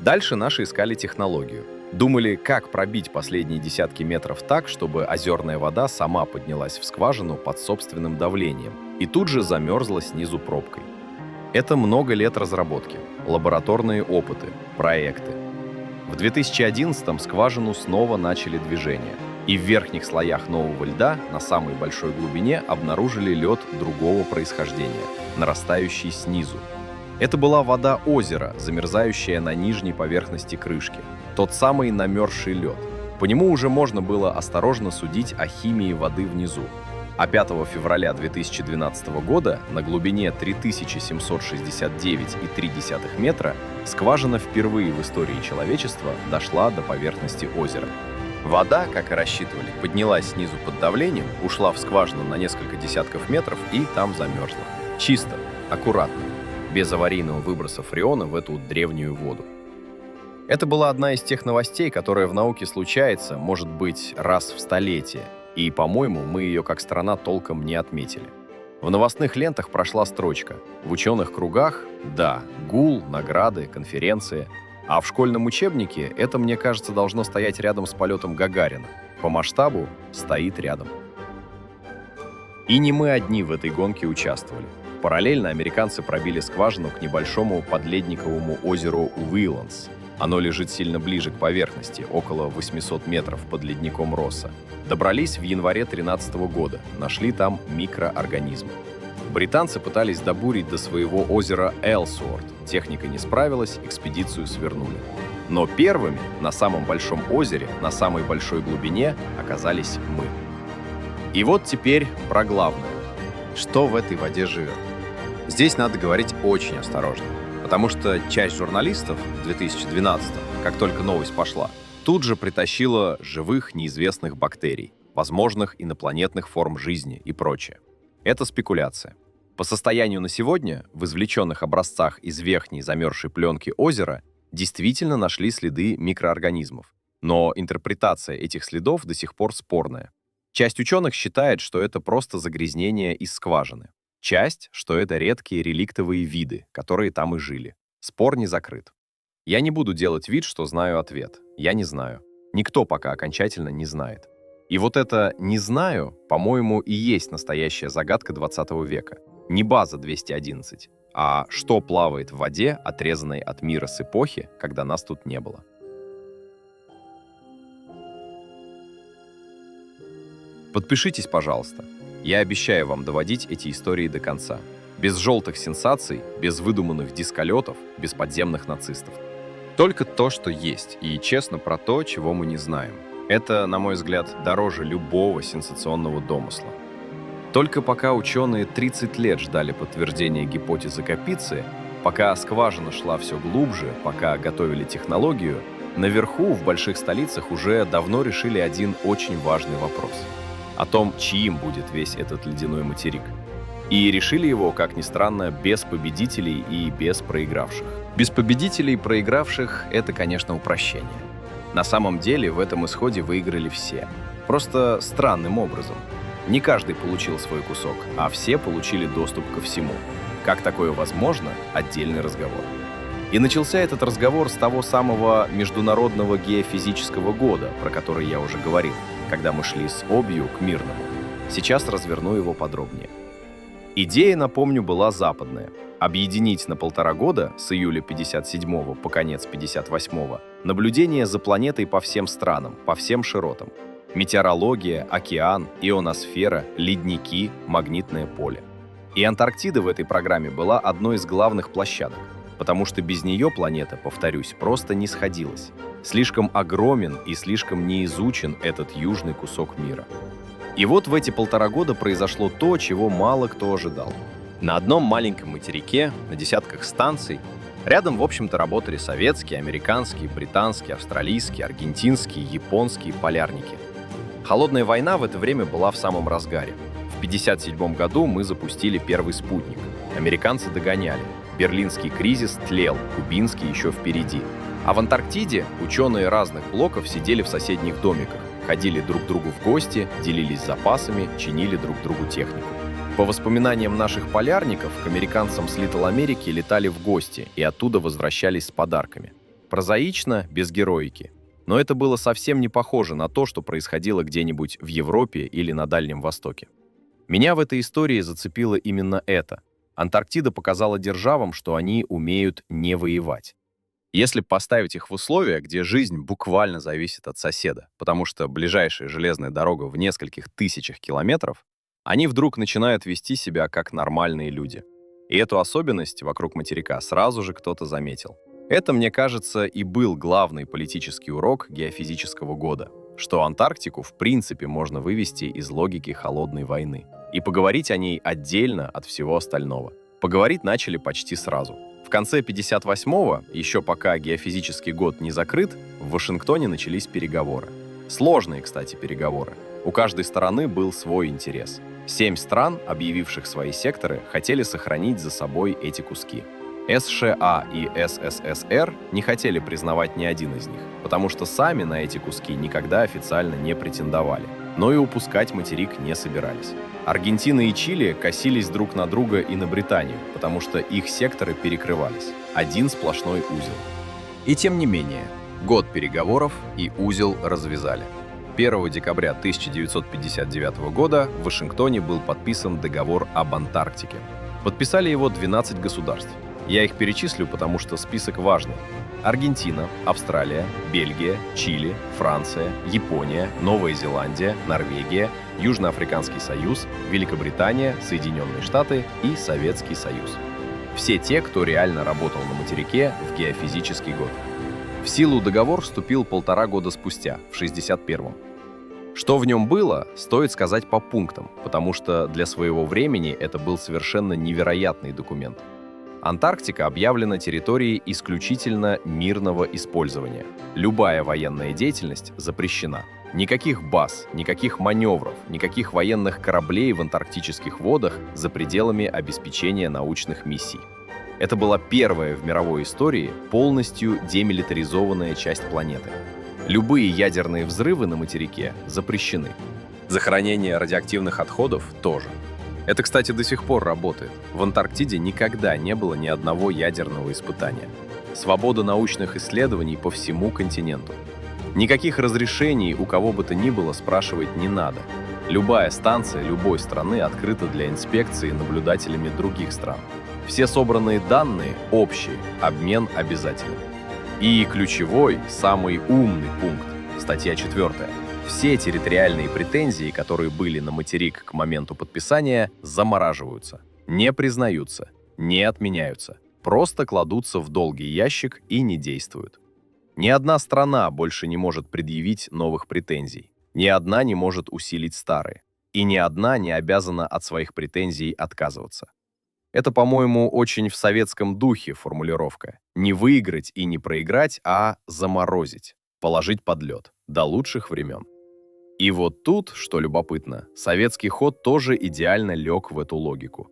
Дальше наши искали технологию. Думали, как пробить последние десятки метров так, чтобы озерная вода сама поднялась в скважину под собственным давлением и тут же замерзла снизу пробкой. Это много лет разработки, лабораторные опыты, проекты. В 2011-м скважину снова начали движение, и в верхних слоях нового льда на самой большой глубине обнаружили лед другого происхождения, нарастающий снизу. Это была вода озера, замерзающая на нижней поверхности крышки, тот самый намерзший лед. По нему уже можно было осторожно судить о химии воды внизу. А 5 февраля 2012 года на глубине 3769,3 метра скважина впервые в истории человечества дошла до поверхности озера. Вода, как и рассчитывали, поднялась снизу под давлением, ушла в скважину на несколько десятков метров и там замерзла. Чисто, аккуратно, без аварийного выброса фреона в эту древнюю воду. Это была одна из тех новостей, которая в науке случается, может быть, раз в столетие. И, по-моему, мы ее как страна толком не отметили. В новостных лентах прошла строчка. В ученых кругах – да, гул, награды, конференции. А в школьном учебнике это, мне кажется, должно стоять рядом с полетом Гагарина. По масштабу стоит рядом. И не мы одни в этой гонке участвовали. Параллельно американцы пробили скважину к небольшому подледниковому озеру Уилланс. Оно лежит сильно ближе к поверхности, около 800 метров под ледником Росса. Добрались в январе 2013 года, нашли там микроорганизмы. Британцы пытались добурить до своего озера Элсуорт. Техника не справилась, экспедицию свернули. Но первыми на самом большом озере, на самой большой глубине оказались мы. И вот теперь про главное. Что в этой воде живет? Здесь надо говорить очень осторожно. Потому что часть журналистов в 2012-м, как только новость пошла, тут же притащила живых неизвестных бактерий, возможных инопланетных форм жизни и прочее. Это спекуляция. По состоянию на сегодня в извлеченных образцах из верхней замерзшей пленки озера действительно нашли следы микроорганизмов. Но интерпретация этих следов до сих пор спорная. Часть ученых считает, что это просто загрязнение из скважины. Часть, что это редкие реликтовые виды, которые там и жили. Спор не закрыт. Я не буду делать вид, что знаю ответ. Я не знаю. Никто пока окончательно не знает. И вот это «не знаю», по-моему, и есть настоящая загадка 20 века. Не база 211, а что плавает в воде, отрезанной от мира с эпохи, когда нас тут не было. Подпишитесь, пожалуйста. Я обещаю вам доводить эти истории до конца. Без желтых сенсаций, без выдуманных дисколетов, без подземных нацистов. Только то, что есть, и честно про то, чего мы не знаем. Это, на мой взгляд, дороже любого сенсационного домысла. Только пока ученые 30 лет ждали подтверждения гипотезы Капицы, пока скважина шла все глубже, пока готовили технологию, наверху, в больших столицах, уже давно решили один очень важный вопрос. О том, чьим будет весь этот ледяной материк. И решили его, как ни странно, без победителей и без проигравших. Без победителей и проигравших — это, конечно, упрощение. На самом деле в этом исходе выиграли все. Просто странным образом. Не каждый получил свой кусок, а все получили доступ ко всему. Как такое возможно — отдельный разговор. И начался этот разговор с того самого Международного геофизического года, про который я уже говорил, когда мы шли с Обью к Мирному. Сейчас разверну его подробнее. Идея, напомню, была западная. Объединить на 1,5 года, с июля 57 по конец 58, наблюдения за планетой по всем странам, по всем широтам. Метеорология, океан, ионосфера, ледники, магнитное поле. И Антарктида в этой программе была одной из главных площадок, потому что без нее планета, повторюсь, просто не сходилась. Слишком огромен и слишком не изучен этот южный кусок мира. И вот в эти 1,5 года произошло то, чего мало кто ожидал. На одном маленьком материке, на десятках станций, рядом, в общем-то, работали советские, американские, британские, австралийские, аргентинские, японские полярники. Холодная война в это время была в самом разгаре. В 1957 году мы запустили первый спутник. Американцы догоняли. Берлинский кризис тлел, кубинский еще впереди. А в Антарктиде ученые разных блоков сидели в соседних домиках, ходили друг к другу в гости, делились запасами, чинили друг другу технику. По воспоминаниям наших полярников, к американцам с Литл Америки летали в гости и оттуда возвращались с подарками. Прозаично, без героики. Но это было совсем не похоже на то, что происходило где-нибудь в Европе или на Дальнем Востоке. Меня в этой истории зацепило именно это. Антарктида показала державам, что они умеют не воевать. Если поставить их в условия, где жизнь буквально зависит от соседа, потому что ближайшая железная дорога в нескольких тысячах километров, они вдруг начинают вести себя как нормальные люди. И эту особенность вокруг материка сразу же кто-то заметил. Это, мне кажется, и был главный политический урок геофизического года, что Антарктику в принципе можно вывести из логики холодной войны и поговорить о ней отдельно от всего остального. Поговорить начали почти сразу. В конце 58-го, еще пока геофизический год не закрыт, в Вашингтоне начались переговоры. Сложные, кстати, переговоры. У каждой стороны был свой интерес. 7 стран, объявивших свои секторы, хотели сохранить за собой эти куски. США и СССР не хотели признавать ни один из них, потому что сами на эти куски никогда официально не претендовали, но и упускать материк не собирались. Аргентина и Чили косились друг на друга и на Британию, потому что их секторы перекрывались. Один сплошной узел. И тем не менее, год переговоров и узел развязали. 1 декабря 1959 года в Вашингтоне был подписан договор об Антарктике. Подписали его 12 государств. Я их перечислю, потому что список важный. Аргентина, Австралия, Бельгия, Чили, Франция, Япония, Новая Зеландия, Норвегия, Южноафриканский Союз, Великобритания, Соединенные Штаты и Советский Союз. Все те, кто реально работал на материке в геофизический год. В силу договор вступил 1,5 года спустя, в 61-м. Что в нем было, стоит сказать по пунктам, потому что для своего времени это был совершенно невероятный документ. Антарктика объявлена территорией исключительно мирного использования. Любая военная деятельность запрещена. Никаких баз, никаких маневров, никаких военных кораблей в антарктических водах за пределами обеспечения научных миссий. Это была первая в мировой истории полностью демилитаризованная часть планеты. Любые ядерные взрывы на материке запрещены. Захоронение радиоактивных отходов тоже. Это, кстати, до сих пор работает. В Антарктиде никогда не было ни одного ядерного испытания. Свобода научных исследований по всему континенту. Никаких разрешений у кого бы то ни было спрашивать не надо. Любая станция любой страны открыта для инспекции наблюдателями других стран. Все собранные данные общие, обмен обязателен. И ключевой, самый умный пункт, статья 4. Все территориальные претензии, которые были на материк к моменту подписания, замораживаются, не признаются, не отменяются, просто кладутся в долгий ящик и не действуют. Ни одна страна больше не может предъявить новых претензий, ни одна не может усилить старые, и ни одна не обязана от своих претензий отказываться. Это, по-моему, очень в советском духе формулировка. Не выиграть и не проиграть, а заморозить, положить под лед до лучших времен. И вот тут, что любопытно, советский ход тоже идеально лег в эту логику.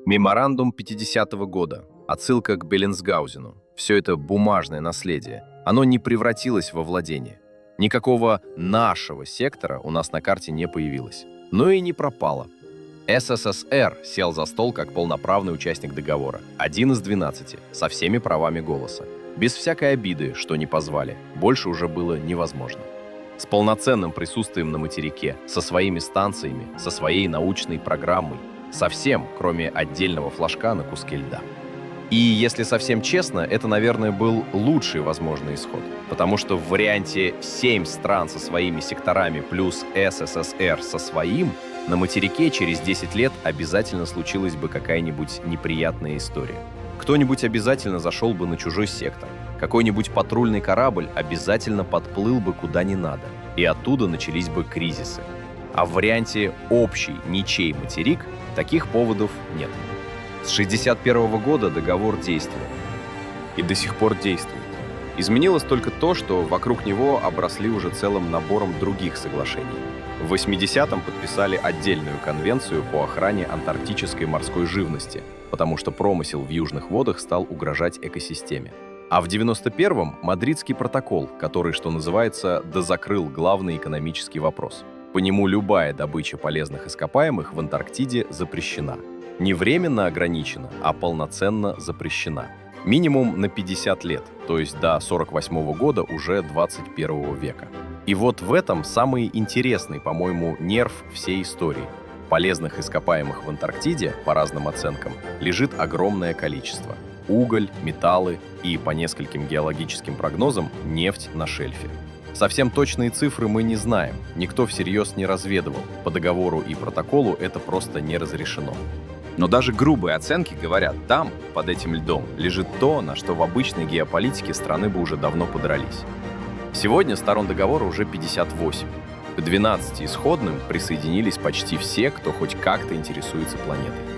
Меморандум 50-го года, отсылка к Беллинсгаузену. Все это бумажное наследие. Оно не превратилось во владение. Никакого нашего сектора у нас на карте не появилось. Но и не пропало. СССР сел за стол как полноправный участник договора. Один из 12, со всеми правами голоса. Без всякой обиды, что не позвали. Больше уже было невозможно. С полноценным присутствием на материке, со своими станциями, со своей научной программой. Со всем, кроме отдельного флажка на куске льда. И, если совсем честно, это, наверное, был лучший возможный исход. Потому что в варианте 7 стран со своими секторами плюс СССР со своим, на материке через 10 лет обязательно случилась бы какая-нибудь неприятная история. Кто-нибудь обязательно зашел бы на чужой сектор. Какой-нибудь патрульный корабль обязательно подплыл бы куда не надо. И оттуда начались бы кризисы. А в варианте общий ничей материк таких поводов нет. С 1961 года договор действовал. И до сих пор действует. Изменилось только то, что вокруг него обросли уже целым набором других соглашений. В 80-м подписали отдельную конвенцию по охране антарктической морской живности, потому что промысел в южных водах стал угрожать экосистеме. А в 91-м Мадридский протокол, который, что называется, дозакрыл главный экономический вопрос. По нему любая добыча полезных ископаемых в Антарктиде запрещена. Не временно ограничена, а полноценно запрещена. Минимум на 50 лет, то есть до 48 года уже 21 века. И вот в этом самый интересный, по-моему, нерв всей истории. Полезных ископаемых в Антарктиде, по разным оценкам, лежит огромное количество. Уголь, металлы и, по нескольким геологическим прогнозам, нефть на шельфе. Совсем точные цифры мы не знаем, никто всерьез не разведывал. По договору и протоколу это просто не разрешено. Но даже грубые оценки говорят, там, под этим льдом, лежит то, на что в обычной геополитике страны бы уже давно подрались. Сегодня сторон договора уже 58. К 12 исходным присоединились почти все, кто хоть как-то интересуется планетой.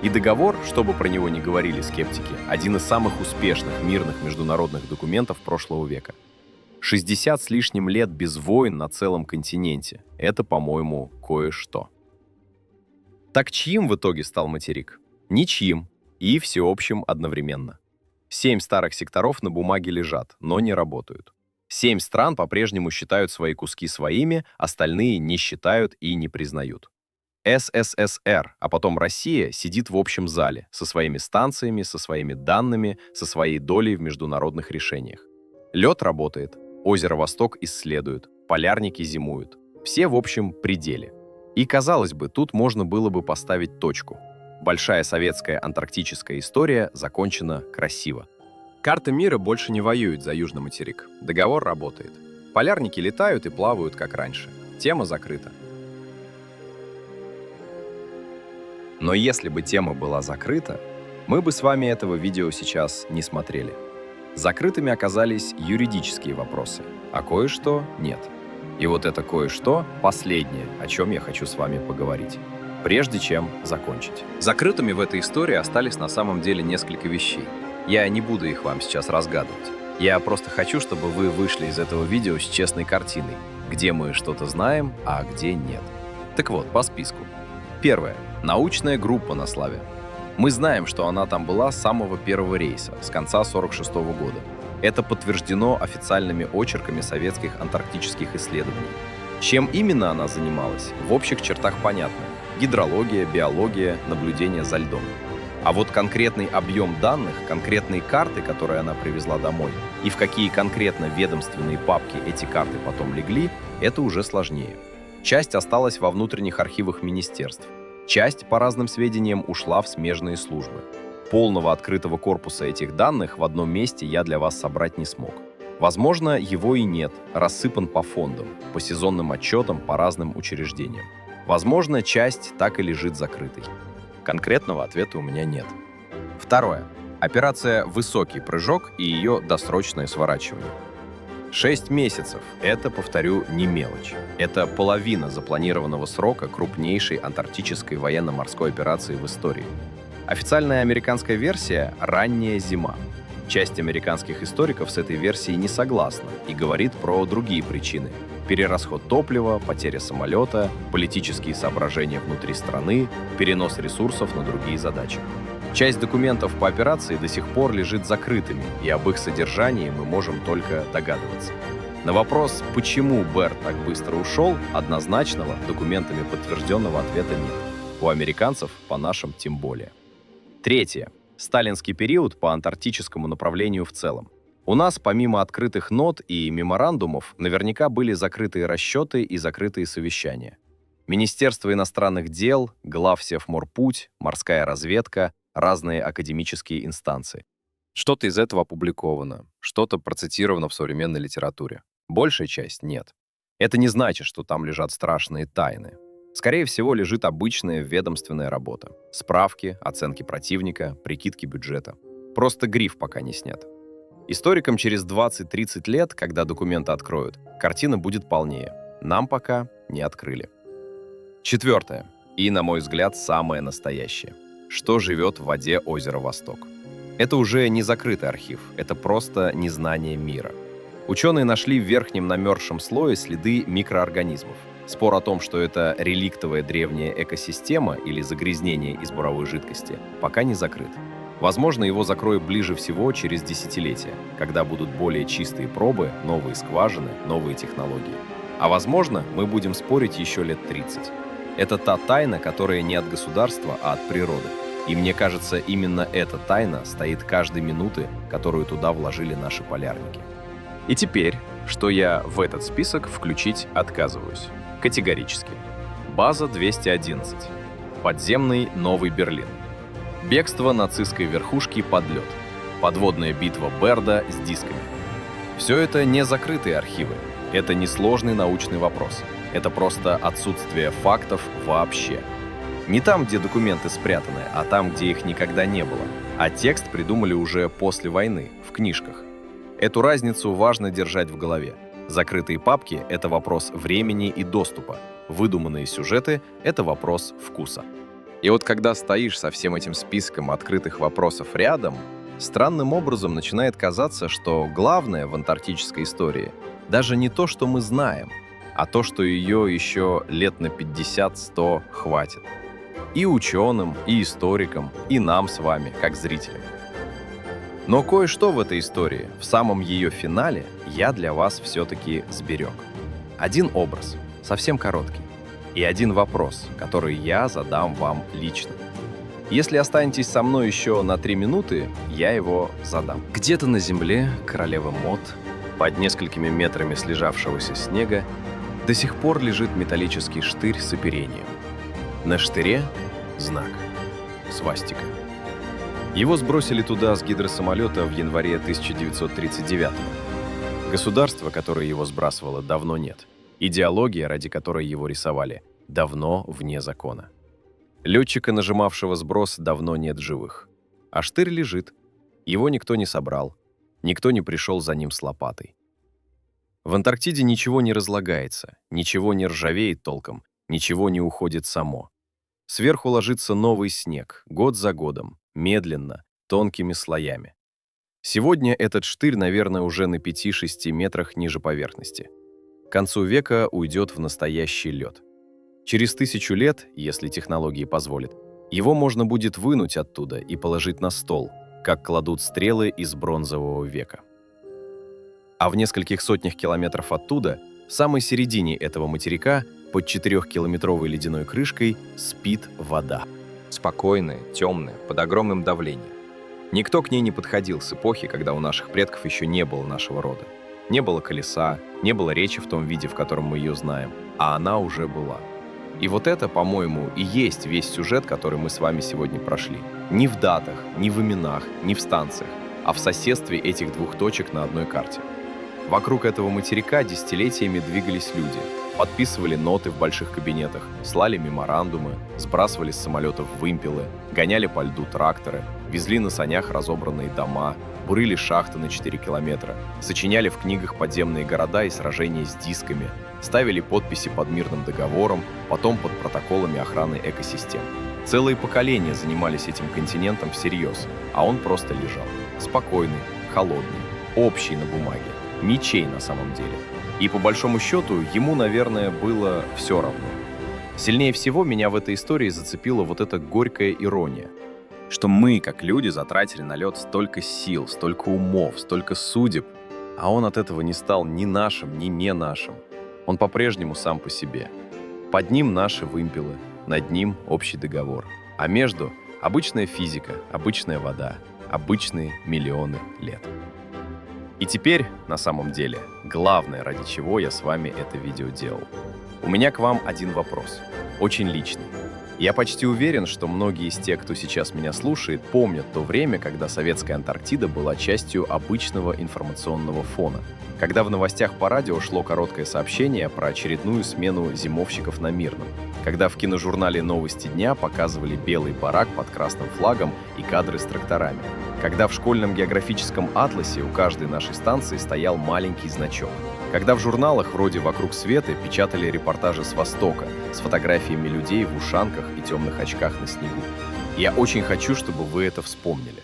И договор, что бы про него ни говорили скептики, один из самых успешных мирных международных документов прошлого века. 60 с лишним лет без войн на целом континенте. Это, по-моему, кое-что. Так чьим в итоге стал материк? Ничьим и всеобщим одновременно. 7 старых секторов на бумаге лежат, но не работают. 7 стран по-прежнему считают свои куски своими, остальные не считают и не признают. СССР, а потом Россия, сидит в общем зале со своими станциями, со своими данными, со своей долей в международных решениях. Лед работает, озеро Восток исследуют, полярники зимуют. Все в общем пределе. И, казалось бы, тут можно было бы поставить точку. Большая советская антарктическая история закончена красиво. Карта мира больше не воюет за Южный материк. Договор работает. Полярники летают и плавают, как раньше. Тема закрыта. Но если бы тема была закрыта, мы бы с вами этого видео сейчас не смотрели. Закрытыми оказались юридические вопросы, а кое-что нет. И вот это кое-что последнее, о чем я хочу с вами поговорить, прежде чем закончить. Закрытыми в этой истории остались на самом деле несколько вещей. Я не буду их вам сейчас разгадывать. Я просто хочу, чтобы вы вышли из этого видео с честной картиной, где мы что-то знаем, а где нет. Так вот, по списку. Первое. Научная группа на Славе. Мы знаем, что она там была с самого первого рейса, с конца 1946 года. Это подтверждено официальными очерками советских антарктических исследований. Чем именно она занималась, в общих чертах понятно. Гидрология, биология, наблюдение за льдом. А вот конкретный объем данных, конкретные карты, которые она привезла домой, и в какие конкретно ведомственные папки эти карты потом легли, это уже сложнее. Часть осталась во внутренних архивах министерств. Часть, по разным сведениям, ушла в смежные службы. Полного открытого корпуса этих данных в одном месте я для вас собрать не смог. Возможно, его и нет, рассыпан по фондам, по сезонным отчетам, по разным учреждениям. Возможно, часть так и лежит закрытой. Конкретного ответа у меня нет. Второе. Операция «Высокий прыжок» и ее досрочное сворачивание. 6 месяцев – это, повторю, не мелочь. Это половина запланированного срока крупнейшей антарктической военно-морской операции в истории. Официальная американская версия – ранняя зима. Часть американских историков с этой версией не согласна и говорит про другие причины. Перерасход топлива, потеря самолета, политические соображения внутри страны, перенос ресурсов на другие задачи. Часть документов по операции до сих пор лежит закрытыми, и об их содержании мы можем только догадываться. На вопрос, почему Берр так быстро ушел, однозначного, документами подтвержденного ответа нет. У американцев, по нашим, тем более. Третье. Сталинский период по антарктическому направлению в целом. У нас, помимо открытых нот и меморандумов, наверняка были закрытые расчеты и закрытые совещания. Министерство иностранных дел, Главсевморпуть, морская разведка, разные академические инстанции. Что-то из этого опубликовано, что-то процитировано в современной литературе. Большая часть нет. Это не значит, что там лежат страшные тайны. Скорее всего, лежит обычная ведомственная работа. Справки, оценки противника, прикидки бюджета. Просто гриф пока не снят. Историкам через 20-30 лет, когда документы откроют, картина будет полнее. Нам пока не открыли. Четвертое. И, на мой взгляд, самое настоящее. Что живет в воде озера Восток? Это уже не закрытый архив, это просто незнание мира. Ученые нашли в верхнем намерзшем слое следы микроорганизмов. Спор о том, что это реликтовая древняя экосистема или загрязнение из буровой жидкости, пока не закрыт. Возможно, его закроют ближе всего через десятилетия, когда будут более чистые пробы, новые скважины, новые технологии. А возможно, мы будем спорить еще лет 30. Это та тайна, которая не от государства, а от природы. И мне кажется, именно эта тайна стоит каждой минуты, которую туда вложили наши полярники. И теперь, что я в этот список включить отказываюсь. Категорически. База 211. Подземный Новый Берлин. Бегство нацистской верхушки под лед. Подводная битва Берда с дисками. Все это не закрытые архивы. Это не сложный научный вопрос. Это просто отсутствие фактов вообще. Не там, где документы спрятаны, а там, где их никогда не было. А текст придумали уже после войны, в книжках. Эту разницу важно держать в голове. Закрытые папки — это вопрос времени и доступа. Выдуманные сюжеты — это вопрос вкуса. И вот когда стоишь со всем этим списком открытых вопросов рядом, странным образом начинает казаться, что главное в антарктической истории даже не то, что мы знаем, а то, что ее еще лет на 50-100 хватит. И ученым, и историкам, и нам с вами, как зрителям. Но кое-что в этой истории, в самом ее финале, я для вас все-таки сберег. Один образ, совсем короткий, и один вопрос, который я задам вам лично. Если останетесь со мной еще на 3 минуты, я его задам. Где-то на земле королева Мод, под несколькими метрами слежавшегося снега, до сих пор лежит металлический штырь с оперением. На штыре знак — свастика. Его сбросили туда с гидросамолета в январе 1939-го. Государства, которое его сбрасывало, давно нет. Идеология, ради которой его рисовали, давно вне закона. Летчика, нажимавшего сброс, давно нет в живых. А штырь лежит. Его никто не собрал. Никто не пришел за ним с лопатой. В Антарктиде ничего не разлагается, ничего не ржавеет толком, ничего не уходит само. Сверху ложится новый снег, год за годом, медленно, тонкими слоями. Сегодня этот штырь, наверное, уже на 5-6 метрах ниже поверхности. К концу века уйдет в настоящий лед. Через 1000 лет, если технологии позволят, его можно будет вынуть оттуда и положить на стол, как кладут стрелы из бронзового века. А в нескольких сотнях километров оттуда, в самой середине этого материка, под 4-километровой ледяной крышкой, спит вода. Спокойная, темная, под огромным давлением. Никто к ней не подходил с эпохи, когда у наших предков еще не было нашего рода. Не было колеса, не было речи в том виде, в котором мы ее знаем, а она уже была. И вот это, по-моему, и есть весь сюжет, который мы с вами сегодня прошли. Не в датах, не в именах, не в станциях, а в соседстве этих двух точек на одной карте. Вокруг этого материка десятилетиями двигались люди, подписывали ноты в больших кабинетах, слали меморандумы, сбрасывали с самолетов вымпелы, гоняли по льду тракторы, везли на санях разобранные дома, бурили шахты на 4 километра, сочиняли в книгах подземные города и сражения с дисками, ставили подписи под мирным договором, потом под протоколами охраны экосистем. Целые поколения занимались этим континентом всерьез, а он просто лежал. Спокойный, холодный, общий на бумаге, ничей на самом деле. И по большому счету ему, наверное, было все равно. Сильнее всего меня в этой истории зацепила вот эта горькая ирония, что мы, как люди, затратили на лед столько сил, столько умов, столько судеб, а он от этого не стал ни нашим, ни не нашим. Он по-прежнему сам по себе. Под ним наши вымпелы, над ним общий договор, а между — обычная физика, обычная вода, обычные миллионы лет. И теперь, на самом деле, главное, ради чего я с вами это видео делал. У меня к вам один вопрос, очень личный. Я почти уверен, что многие из тех, кто сейчас меня слушает, помнят то время, когда советская Антарктида была частью обычного информационного фона, когда в новостях по радио шло короткое сообщение про очередную смену зимовщиков на Мирном, когда в киножурнале «Новости дня» показывали белый барак под красным флагом и кадры с тракторами, когда в школьном географическом атласе у каждой нашей станции стоял маленький значок, когда в журналах вроде «Вокруг света» печатали репортажи с Востока с фотографиями людей в ушанках и темных очках на снегу. Я очень хочу, чтобы вы это вспомнили.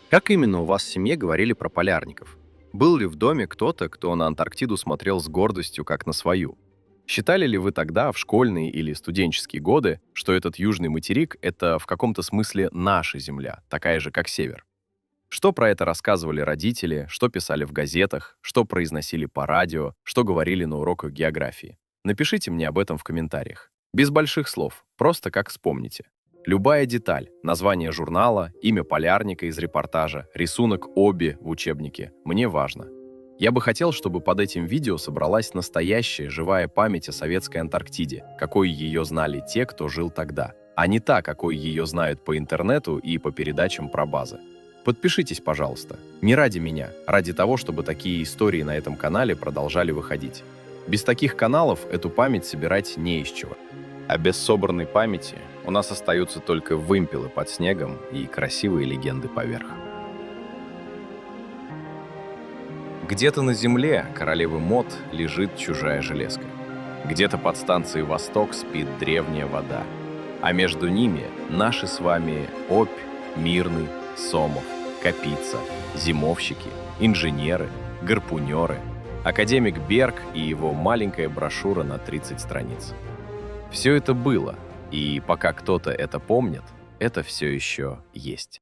Как именно у вас в семье говорили про полярников? Был ли в доме кто-то, кто на Антарктиду смотрел с гордостью, как на свою? Считали ли вы тогда, в школьные или студенческие годы, что этот южный материк — это в каком-то смысле наша земля, такая же, как север? Что про это рассказывали родители, что писали в газетах, что произносили по радио, что говорили на уроках географии? Напишите мне об этом в комментариях. Без больших слов, просто как вспомните. Любая деталь, название журнала, имя полярника из репортажа, рисунок Оби в учебнике, мне важно. Я бы хотел, чтобы под этим видео собралась настоящая живая память о советской Антарктиде, какой ее знали те, кто жил тогда, а не та, какой ее знают по интернету и по передачам про базы. Подпишитесь, пожалуйста. Не ради меня, ради того, чтобы такие истории на этом канале продолжали выходить. Без таких каналов эту память собирать не из чего. А без собранной памяти у нас остаются только вымпелы под снегом и красивые легенды поверх. Где-то на земле королевы Мод лежит чужая железка. Где-то под станцией Восток спит древняя вода. А между ними наши с вами Обь, Мирный, Сомов, Капица, зимовщики, инженеры, гарпунеры, академик Берг и его маленькая брошюра на 30 страниц. Все это было, и пока кто-то это помнит, это все еще есть.